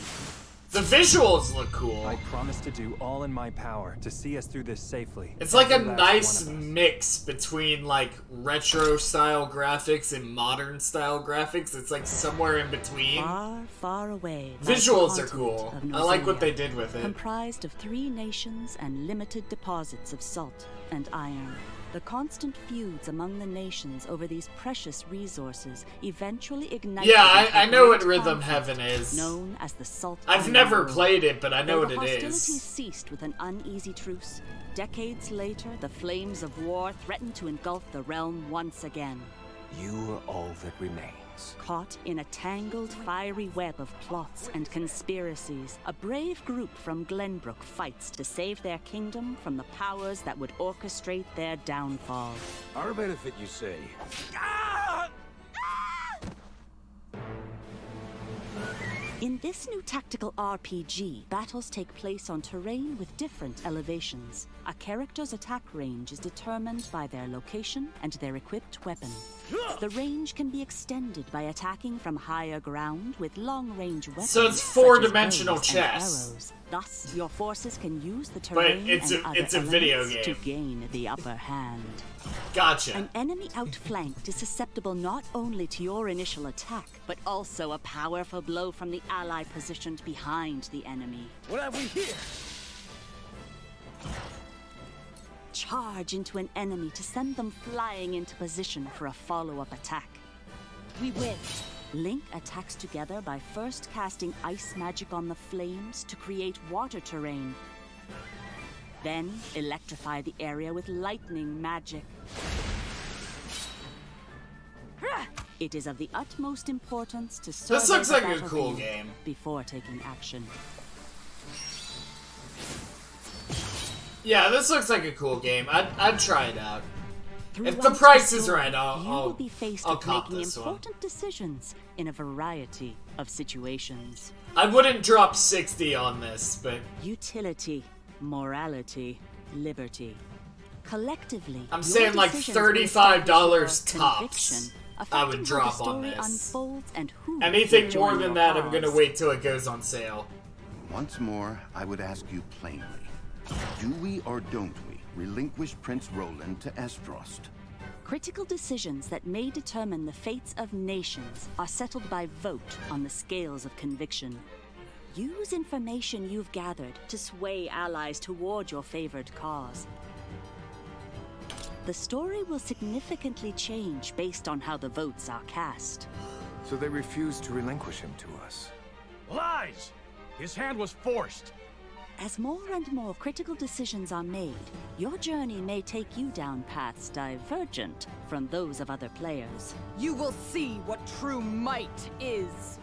The visuals look cool. I promise to do all in my power to see us through this safely. It's like a Every last nice one of us. mix between like retro style graphics and modern style graphics. It's like somewhere in between. Far, far away. Visuals are cool. I like what they did with it. Comprised of 3 nations and limited deposits of salt and iron. The constant feuds among the nations over these precious resources eventually ignited. Yeah, I know what great Rhythm conflict Heaven is. known as the Salt I've Iron never War. played it, but I know Though what the it hostilities is. ceased with an uneasy truce. Decades later, the flames of war threatened to engulf the realm once again. You are all that remains. Caught in a tangled, fiery web of plots and conspiracies, a brave group from Glenbrook fights to save their kingdom from the powers that would orchestrate their downfall. Our benefit, you say? In this new tactical RPG, battles take place on terrain with different elevations. A character's attack range is determined by their location and their equipped weapon. The range can be extended by attacking from higher ground with long-range weapons. So it's such as 4-dimensional bows and chess. arrows. Thus, your forces can use the But terrain it's and a- other it's a video elements to game. gain the upper hand. Gotcha. An enemy outflanked is susceptible not only to your initial attack, but also a powerful blow from the ally positioned behind the enemy. What have we here? Charge into an enemy to send them flying into position for a follow-up attack. We win. Link attacks together by first casting ice magic on the flames to create water terrain. Then electrify the area with lightning magic. It is of the utmost importance to survey This looks the like a battlefield cool game. before taking action. Yeah, this looks like a cool game. I'd try it out. If the Throughout price is story, right, you will I'll be faced I'll with cop making this one. important decisions in a variety of situations. I wouldn't drop 60 on this, but Utility, morality, liberty. Collectively, I'm your saying like decisions will $35 establish your tops. conviction, I affecting would how drop the on story this. unfolds and who Anything will more join than your that, I'm gonna cause. wait till it goes on sale. Once more, I would ask you plainly. Do we or don't we relinquish Prince Roland to Estrost? Critical decisions that may determine the fates of nations are settled by vote on the scales of conviction. Use information you've gathered to sway allies toward your favored cause. The story will significantly change based on how the votes are cast. So they refuse to relinquish him to us. Lies! His hand was forced. As more and more critical decisions are made, your journey may take you down paths divergent from those of other players. You will see what true might is.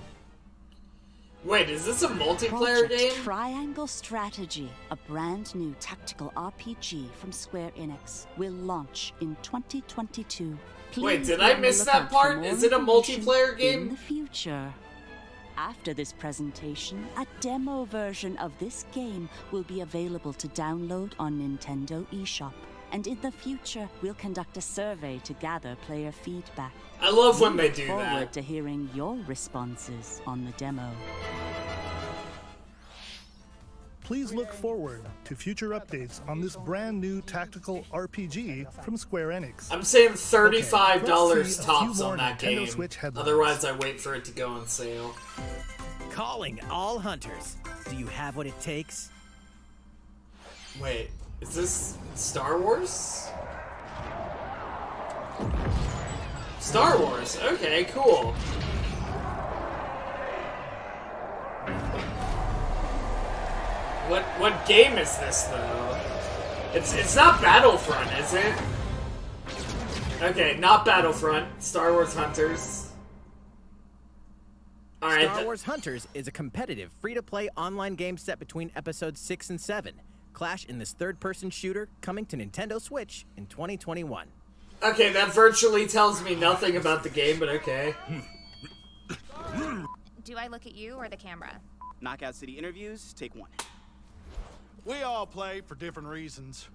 Wait, is this a multiplayer Project game? Triangle Strategy, a brand new tactical RPG from Square Enix, will launch in 2022. Wait, Please did be I on the miss that lookout for part? more Is it a information multiplayer game? In the future. After this presentation, a demo version of this game will be available to download on Nintendo eShop. And in the future, we'll conduct a survey to gather player feedback. I love when We they look do forward that. to hearing your responses on the demo. Please look forward to future updates on this brand new tactical RPG from Square Enix. I'm saying $35 Okay, let's see a tops few more on that Nintendo game. Switch headlines. Otherwise, I wait for it to go on sale. Calling all hunters. Do you have what it takes? Wait, is this Star Wars? Star Wars. Okay, cool. What game is this though? It's not Battlefront, is it? Okay, not Battlefront. Star Wars Hunters. All right, Star Wars Hunters is a competitive, free-to-play online game set between episodes 6 and 7. Clash in this third-person shooter coming to Nintendo Switch in 2021. Okay, that virtually tells me nothing about the game, but okay. Do I look at you or the camera? Knockout City interviews, take 1. We all play for different reasons.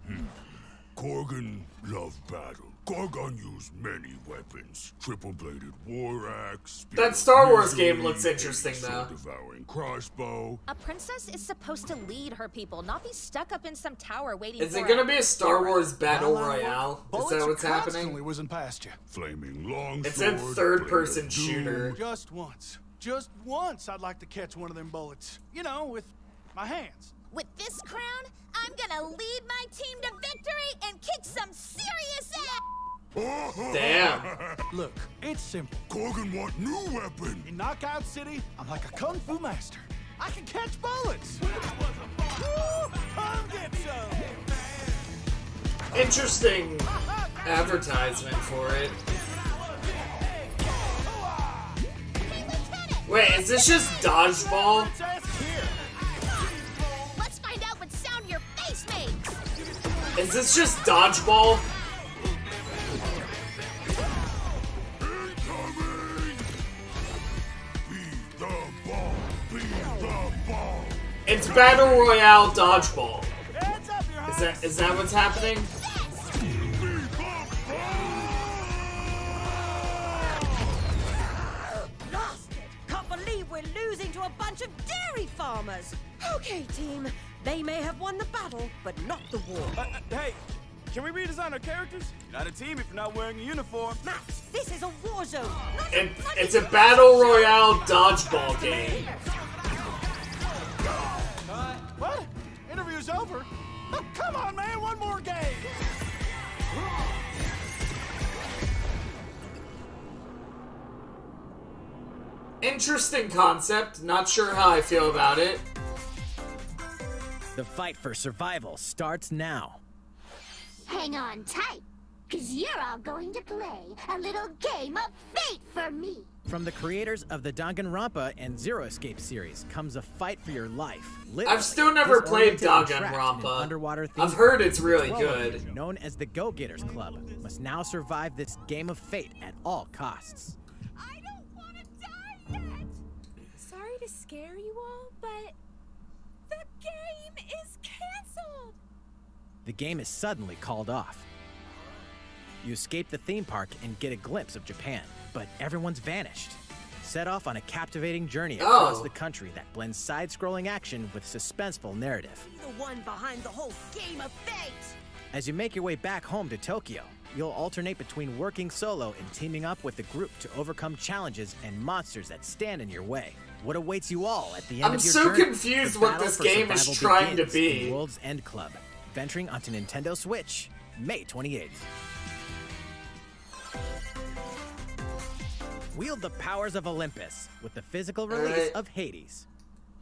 Korgan loved battle. Korgan used many weapons. Triple-bladed war axe. That Star Wars game looks interesting, though. Devouring crossbow. A princess is supposed to lead her people, not be stuck up in some tower waiting Is for it gonna be a Star Wars Battle Royale? Is that what's happening? Constantly whizzing past you. Flaming longsword. It's a third-person shooter. Just once, I'd like to catch one of them bullets. You know, with my hands. With this crown, I'm gonna lead my team to victory and kick some serious ass! Damn. Look, it's simple. Korgan want new weapon. In Knockout City, I'm like a kung fu master. I can catch bullets. Woo! Come get some. Interesting advertisement for it. Wait, is this just dodgeball? Let's find out what sound your face makes! Is this just dodgeball? It's Battle Royale dodgeball. Is that what's happening? Lost it! Can't believe we're losing to a bunch of dairy farmers. Okay, team. They may have won the battle, but not the war. Hey, can we redesign our characters? You're not a team if you're not wearing a uniform. Max, this is a war zone. It's a Battle Royale dodgeball game. What? Interview's over? Oh, come on, man, one more game! Interesting concept. Not sure how I feel about it. The fight for survival starts now. Hang on tight, because you're all going to play a little game of fate for me. From the creators of the Danganronpa and Zero Escape series comes a fight for your life. I've still never played Danganronpa. I've heard it's really good. Known as the Go-Getters Club, must now survive this game of fate at all costs. Sorry to scare you all, but the game is canceled. The game is suddenly called off. You escape the theme park and get a glimpse of Japan, but everyone's vanished. Set off on a captivating journey across the country that blends side-scrolling action with suspenseful narrative. The one behind the whole game of fate. As you make your way back home to Tokyo, you'll alternate between working solo and teaming up with the group to overcome challenges and monsters that stand in your way. What awaits you all at the end of your journey? I'm so confused what this game is trying to be. World's End Club, venturing onto Nintendo Switch, May 28th. Wield the powers of Olympus with the physical release of Hades.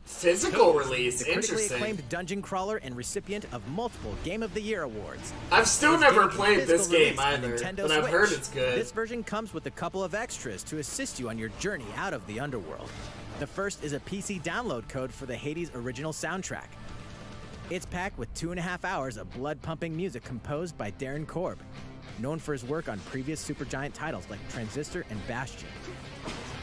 Physical release? The critically Interesting. acclaimed dungeon crawler and recipient of multiple Game of the Year awards. I've still never played this game either, but I've heard it's good. This version comes with a couple of extras to assist you on your journey out of the underworld. The first is a PC download code for the Hades original soundtrack. It's packed with 2.5 hours of blood-pumping music composed by Darren Korb, known for his work on previous Supergiant titles like Transistor and Bastion.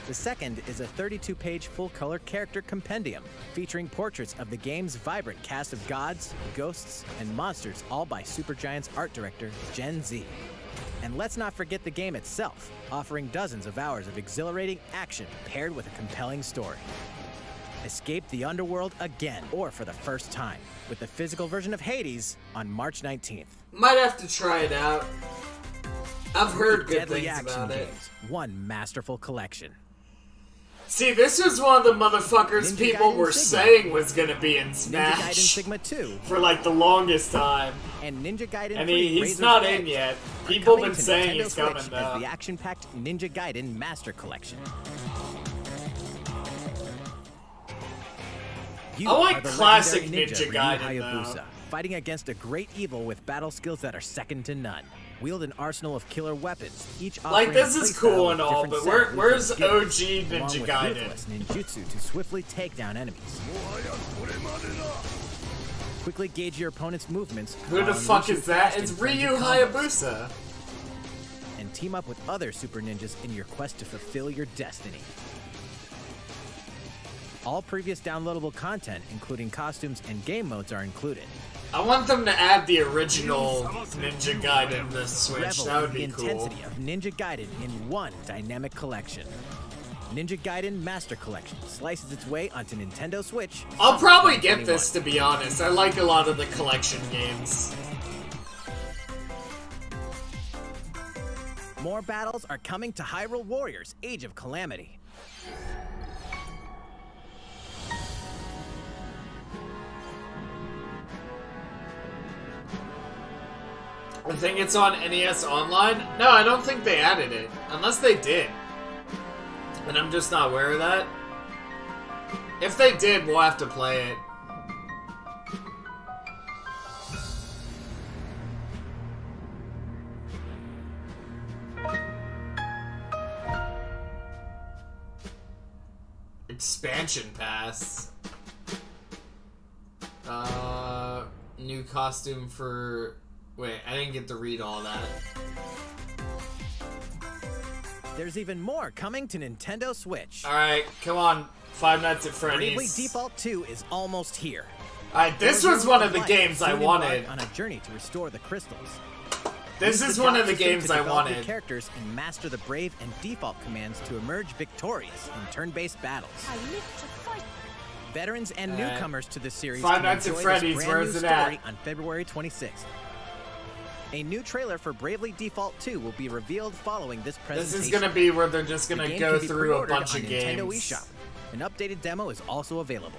The second is a 32-page full-color character compendium featuring portraits of the game's vibrant cast of gods, ghosts, and monsters, all by Supergiant's art director, Gen Z. And let's not forget the game itself, offering dozens of hours of exhilarating action paired with a compelling story. Escape the underworld again, or for the first time, with the physical version of Hades on March 19th. Might have to try it out. I've heard good Deadly things action about it. games, one masterful collection. See, this is one of the motherfuckers Ninja people Gaiden were Sigma. saying was gonna be in Ninja Gaiden Smash Sigma 2 for like the longest time. and Ninja Gaiden And 3 he's Razor's not Edge in yet. are People coming been to saying Nintendo he's coming Switch though. as the action-packed Ninja Gaiden Master Collection. You I want are the classic legendary Ninja Ryu Gaiden, Hayabusa, though. fighting against a great evil with battle skills that are second to none. Wield an arsenal of killer weapons, each like, offering this a is playstyle cool with and all, different but set of where's skills, OG along Ninja with Gaiden? ruthless ninjutsu to swiftly take down enemies. Quickly gauge your opponent's movements. Who the while fuck unleashing is that? fast It's and Ryu frenzied combos. Hayabusa. And team up with other super ninjas in your quest to fulfill your destiny. All previous downloadable content, including costumes and game modes, are included. I want them to add the original Ninja Gaiden to the Switch. Revel That would in be the cool. intensity of Ninja Gaiden in one dynamic collection. Ninja Gaiden Master Collection slices its way onto Nintendo Switch. I'll probably get 2021. this, to be honest. I like a lot of the collection games. More battles are coming to Hyrule Warriors: Age of Calamity. I think it's on NES Online. No, I don't think they added it. Unless they did. And I'm just not aware of that. If they did, we'll have to play it. Expansion pass. New costume for... Wait, I didn't get to read all that. There's even more coming to Nintendo Switch. Alright, come on. Five Nights at Bravely Freddy's. Default 2 is almost here. Alright, this was one of the games I wanted. On a journey to restore the crystals. This Use is the one job of the system games to I develop your wanted. characters and master the brave and default commands to emerge victorious in turn-based battles. I live to fight. Veterans and newcomers to the series Five can Nights at enjoy Freddy's, this brand where's new it at? story on February 26th. A new trailer for Bravely Default 2 will be revealed following this presentation. This is gonna be where they're just The gonna game go can be through a pre-ordered bunch on of Nintendo games. eShop. An updated demo is also available.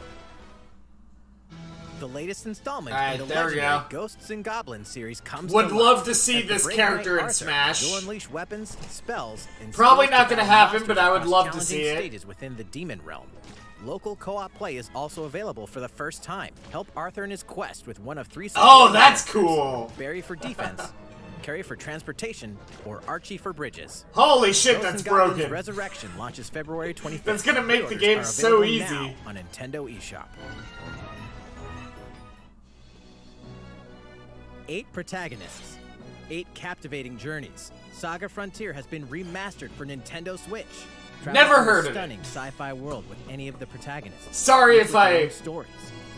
The latest installment Alright, in the there we legendary go. Ghosts and Goblins series comes Would to love life. to see As the this brave character knight in Arthur, Smash. You'll unleash weapons, spells, and Probably skills not to gonna battle happen, but monsters I would across love to challenging see it. stages within the Demon Realm. Local co-op play is also available for the first time. Help Arthur in his quest with one of 3 Oh, support that's characters. cool. Barry for defense, Carrie for transportation, or Archie for bridges. Holy shit, Ghosts that's and Goblins broken. Resurrection launches February 25th. That's gonna make the Pre-orders game are so available easy. now on Nintendo eShop. 8 protagonists, 8 captivating journeys. Saga Frontier has been remastered for Nintendo Switch. Travel Never through a heard of it. stunning sci-fi world with any of the protagonists. Sorry Each if with their I- own stories.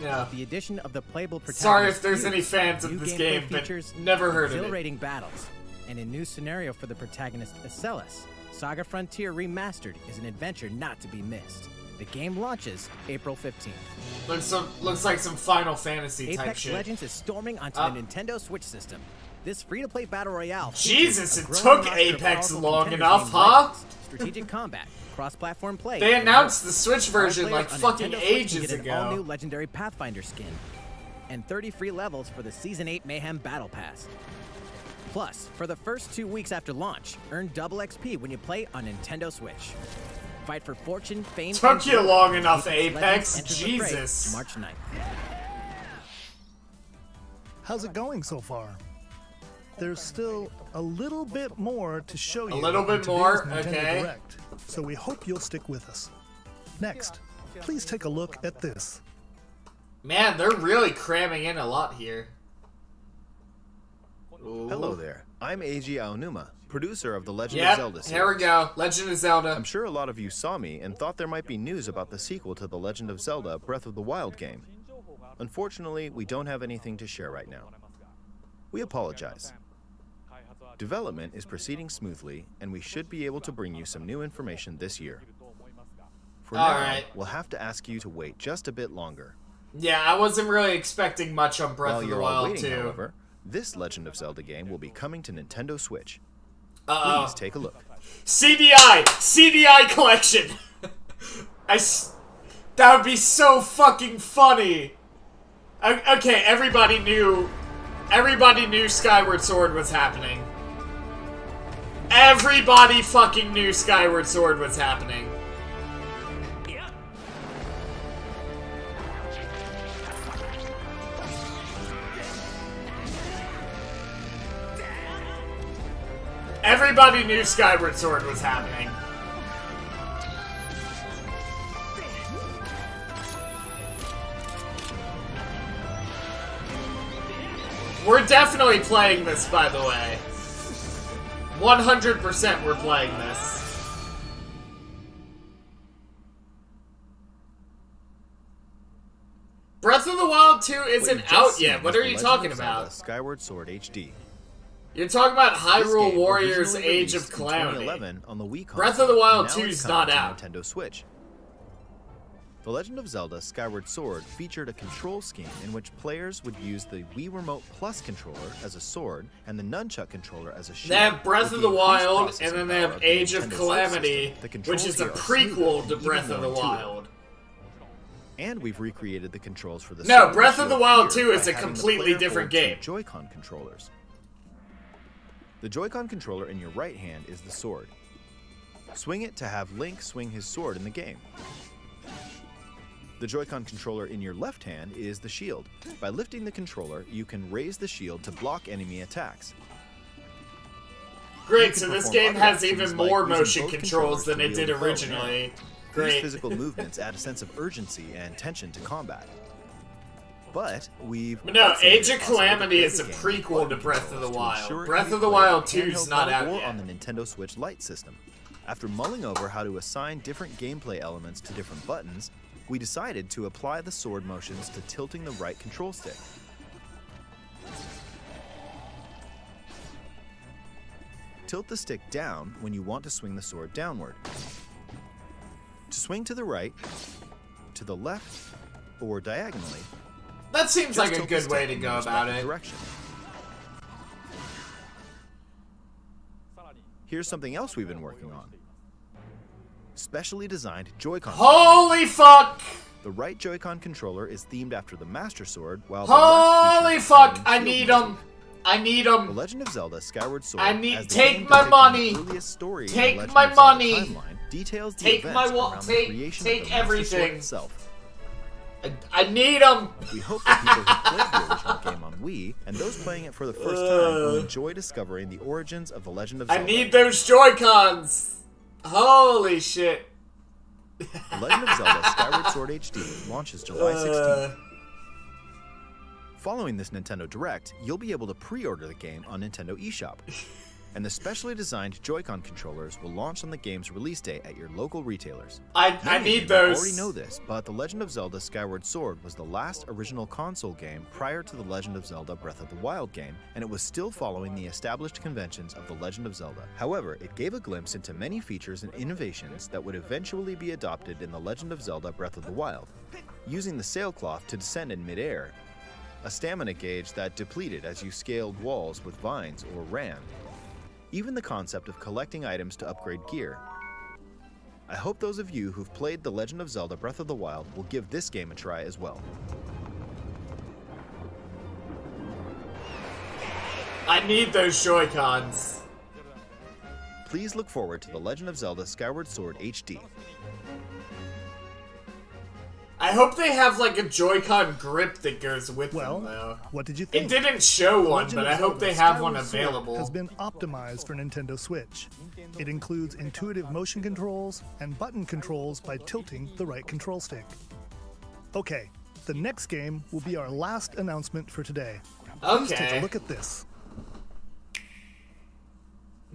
Yeah. With the addition of the playable protagonists. Sorry if there's fused, any fans of new this gameplay game, but features, never heard of it. exhilarating battles, and a new scenario for the protagonist Acellus. Saga Frontier Remastered is an adventure not to be missed. The game launches April 15th. Looks like some Final Fantasy type Apex shit. Legends is storming onto the Nintendo Switch system. This free-to-play battle royale. Jesus, features a it growing took roster of Apex powerful long contenders enough, named huh? Legends, strategic combat, cross-platform play. They and announced more. the Switch All version players like on fucking Nintendo Switch can ages get an ago. all-new legendary Pathfinder skin, and 30 free levels for the Season 8 Mayhem Battle Pass. Plus, for the first 2 weeks after launch, earn double XP when you play on Nintendo Switch. Fight for fortune, fame, Took and you glory. long enough, Legends Apex. enters the fray Jesus. March 9th. How's it going so far? There's still a little bit more to show you. little bit in today's more? Nintendo Okay. Direct, so we hope you'll stick with us. Next, please take a look at this. Man, they're really cramming in a lot here. Hello there. I'm Eiji Aonuma, producer of the Legend Yep, of Zelda series. here we go. Legend of Zelda. I'm sure a lot of you saw me and thought there might be news about the sequel to the Legend of Zelda Breath of the Wild game. Unfortunately, we don't have anything to share right now. We apologize. Development is proceeding smoothly, and we should be able to bring you some new information this year. For now, Alright. we'll have to ask you to wait just a bit longer. Yeah, I wasn't really expecting much on Breath While of the you're all Wild waiting, 2. however, this Legend of Zelda game will be coming to Nintendo Switch. Uh-oh. Please take a look. CDI collection. That would be so fucking funny. Okay, everybody knew Skyward Sword was happening. Everybody fucking knew Skyward Sword was happening. Everybody knew Skyward Sword was happening. We're definitely playing this, by the way. 100% we're playing this. Breath of the Wild 2 isn't out yet. What are you talking about? Skyward Sword HD. You're talking about Hyrule Warriors Age of Calamity. 2011 on the Wii console, Breath of the Wild and 2 now is it's not coming out. to Nintendo Switch. The Legend of Zelda Skyward Sword featured a control scheme in which players would use the Wii Remote Plus controller as a sword and the Nunchuck controller as a shield. They have Breath of the Wild, and then they have Age of Nintendo Calamity, system. which is a The controls here are prequel to smoother and Breath even of the more intuitive. Wild. And we've recreated the controls for the No, sword Breath and of the shield Wild here 2 is by a having the completely player different hold two game. Joy-Con controllers. The Joy-Con controller in your right hand is the sword. Swing it to have Link swing his sword in the game. The Joy-Con controller in your left hand is the shield. By lifting the controller, you can raise the shield to block enemy attacks. Great, You so can this perform game other has actions even like more using motion both controls than to it did wield a bow and originally. arrow. Great. These physical movements add a sense of urgency and tension to combat. But we've No, also made Age it of possible to Calamity play is the a game with prequel to button Breath of the controls to ensure Wild. it Breath can of the be Wild played 2 is handheld not mode out or yet. on the Nintendo Switch Lite system. After mulling over how to assign different gameplay elements to different buttons, we decided to apply the sword motions to tilting the right control stick. Tilt the stick down when you want to swing the sword downward. To swing to the right, to the left, or diagonally, That seems just like a tilt the good way stick to in go the about respective it. direction. Here's something else we've been working on. Specially designed Joy-Con. Holy fuck! The right Joy-Con controller is themed after the Master Sword, while Holy the left fuck! features I shield need motion. them! I need The them! Legend of Zelda Skyward Sword, I need- as the take game my depicting money! the earliest story in the Take Legend my of Zelda money! timeline, details the Take events my around the creation take of the Master Sword everything! itself. I need them! We hope that people who played the original game on Wii and those playing it for the first time will enjoy discovering the origins of the Legend of I Zelda. need those Joy-Cons! Holy shit. The Legend of Zelda Skyward Sword HD launches July 16th. Following this Nintendo Direct, you'll be able to pre-order the game on Nintendo eShop. And the specially designed Joy-Con controllers will launch on the game's release day at your local retailers. I Many of need you those. already know this, but The Legend of Zelda Skyward Sword was the last original console game prior to The Legend of Zelda Breath of the Wild game, and it was still following the established conventions of The Legend of Zelda. However, it gave a glimpse into many features and innovations that would eventually be adopted in The Legend of Zelda Breath of the Wild. Using the sailcloth to descend in midair, a stamina gauge that depleted as you scaled walls with vines or ran, even the concept of collecting items to upgrade gear. I hope those of you who've played The Legend of Zelda Breath of the Wild will give this game a try as well. I need those Joy-Cons. Please look forward to The Legend of Zelda Skyward Sword HD. I hope they have like a Joy-Con grip that goes with Well, them though. what did you think? It didn't show one, Legend but of I hope Zelda they have one Skyward Sword available. has been optimized for Nintendo Switch. It includes intuitive motion controls and button controls by tilting the right control stick. Okay, the next game will be our last announcement for today. Please take Okay. a look at this.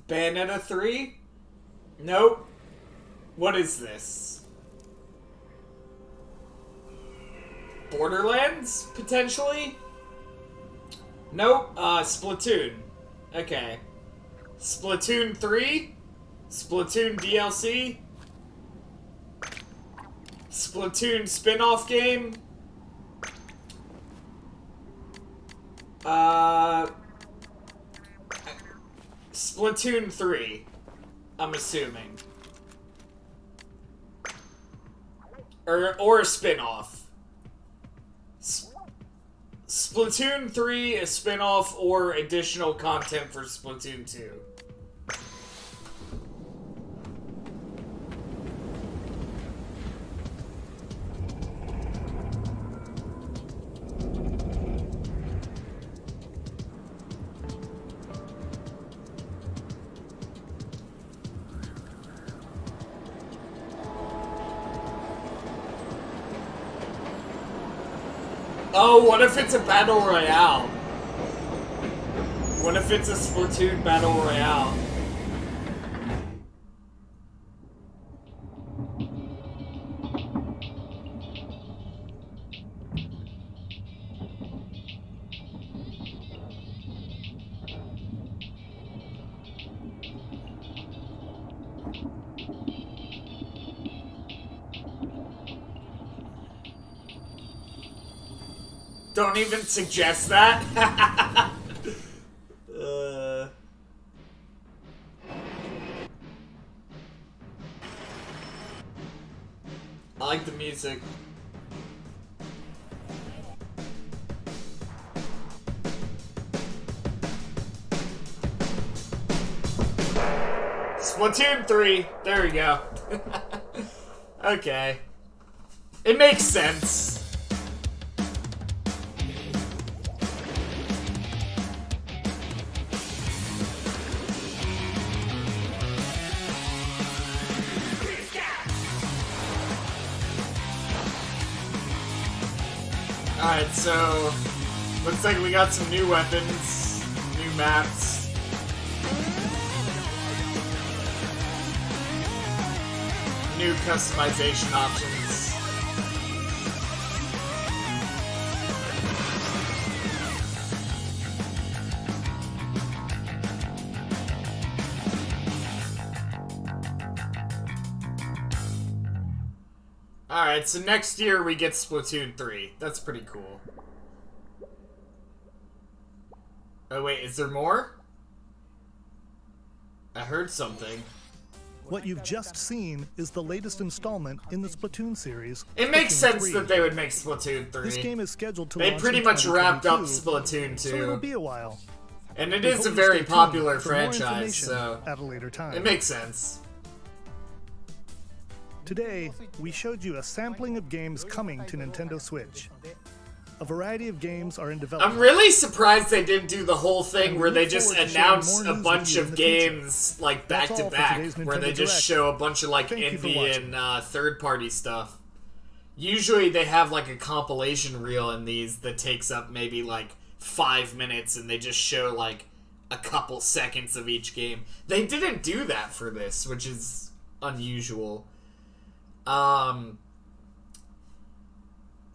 Bayonetta 3? Nope. What is this? Borderlands? Potentially? Nope. Splatoon. Okay. Splatoon 3? Splatoon DLC? Splatoon spin-off game? Splatoon 3, I'm assuming. Or a spin-off. Splatoon 3, a spin-off, or additional content for Splatoon 2. Oh, what if it's a battle royale? What if it's a Splatoon battle royale? Don't even suggest that. I like the music. Splatoon 3. There we go. Okay. It makes sense. Alright, so looks like we got some new weapons, new maps. New customization options. Alright, so next year we get Splatoon 3. That's pretty cool. Oh wait, is there more? I heard something. What you've just seen is the latest installment in the Splatoon series. It makes Splatoon sense 3. that they would make Splatoon 3. This game is scheduled to They launch pretty in much wrapped up 2022, Splatoon 2. so it'll be a while. And it We is hope a you very stay tuned popular for more franchise, information so at a later time. it makes sense. Today, we showed you a sampling of games coming to Nintendo Switch. A variety of games are in development. I'm really surprised they didn't do the whole thing where they just forward to sharing announce more a news bunch with you in of the future. games like That's back to all for back, today's where they Nintendo just Direct. show a bunch of like Thank you for indie and third-party stuff. Usually they have like a compilation reel in these that takes up maybe like 5 minutes, and they just show like a couple seconds of each game. They didn't do that for this, which is unusual.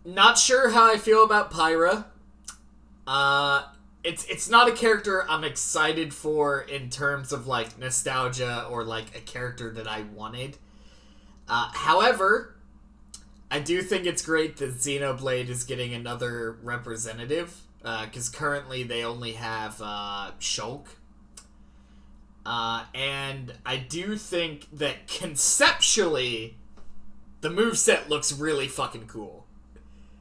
Not sure how I feel about Pyra. It's not a character I'm excited for in terms of like nostalgia or like a character that I wanted. However, I do think it's great that Xenoblade is getting another representative, because currently they only have Shulk. And I do think that conceptually, the moveset looks really fucking cool.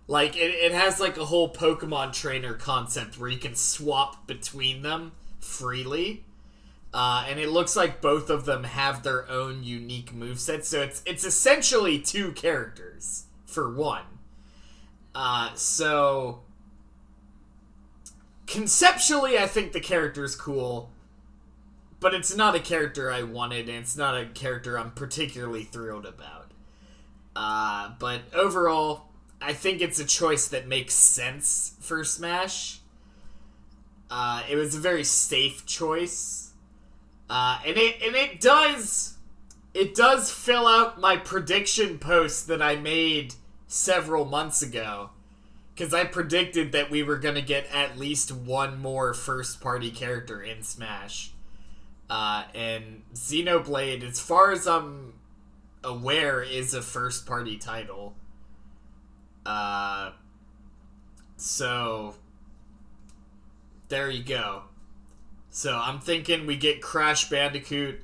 Like, it has like a whole Pokemon trainer concept where you can swap between them freely. And it looks like both of them have their own unique moveset, so it's essentially two characters for one. So conceptually, I think the character's cool, but it's not a character I wanted, and it's not a character I'm particularly thrilled about. But overall, I think it's a choice that makes sense for Smash. It was a very safe choice. And it does fill out my prediction post that I made several months ago. Because I predicted that we were going to get at least one more first-party character in Smash. And Xenoblade, as far as I'm aware, is a first-party title. So there you go. So I'm thinking we get Crash Bandicoot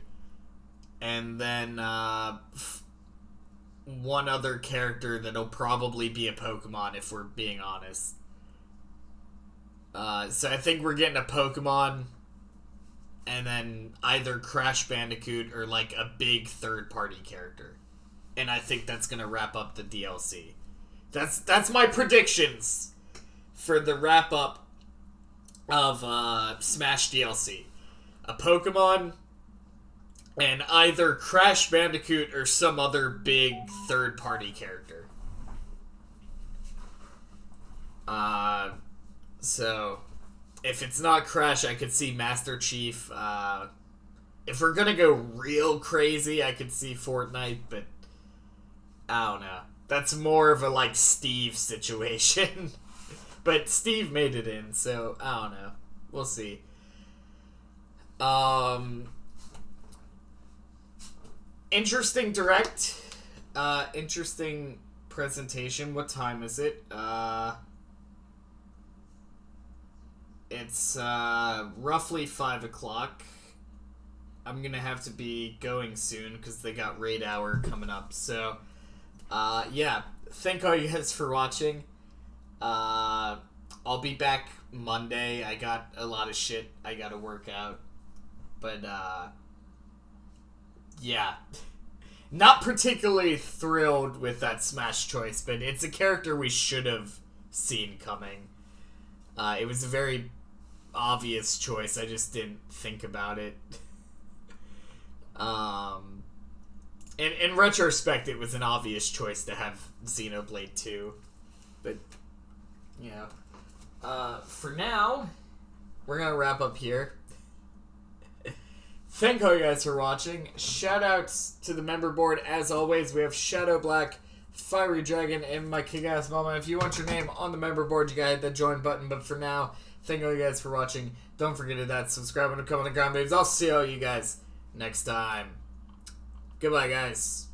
and then one other character that'll probably be a Pokemon, if we're being honest. So I think we're getting a Pokemon and then either Crash Bandicoot or like a big third-party character. And I think that's gonna wrap up the DLC. That's my predictions for the wrap-up of Smash DLC. A Pokemon and either Crash Bandicoot or some other big third-party character. So, if it's not Crash, I could see Master Chief. If we're gonna go real crazy, I could see Fortnite, but I don't know. That's more of a, like, Steve situation. But Steve made it in, so I don't know. We'll see. Interesting direct. Interesting presentation. What time is it? It's roughly 5 o'clock. I'm gonna have to be going soon because they got raid hour coming up. So, yeah. Thank all you guys for watching. I'll be back Monday. I got a lot of shit I gotta work out. But, yeah. Not particularly thrilled with that Smash choice, but it's a character we should have seen coming. It was a very obvious choice. I just didn't think about it. In retrospect, it was an obvious choice to have Xenoblade 2. But, you know. For now, we're gonna wrap up here. Thank all you guys for watching. Shoutouts to the member board. As always, we have Shadow Black, Fiery Dragon, and my kick-ass mama. If you want your name on the member board, you gotta hit that join button. But for now, thank all you guys for watching. Don't forget to that subscribe and comment on the ground, babes. I'll see all you guys next time. Goodbye, guys.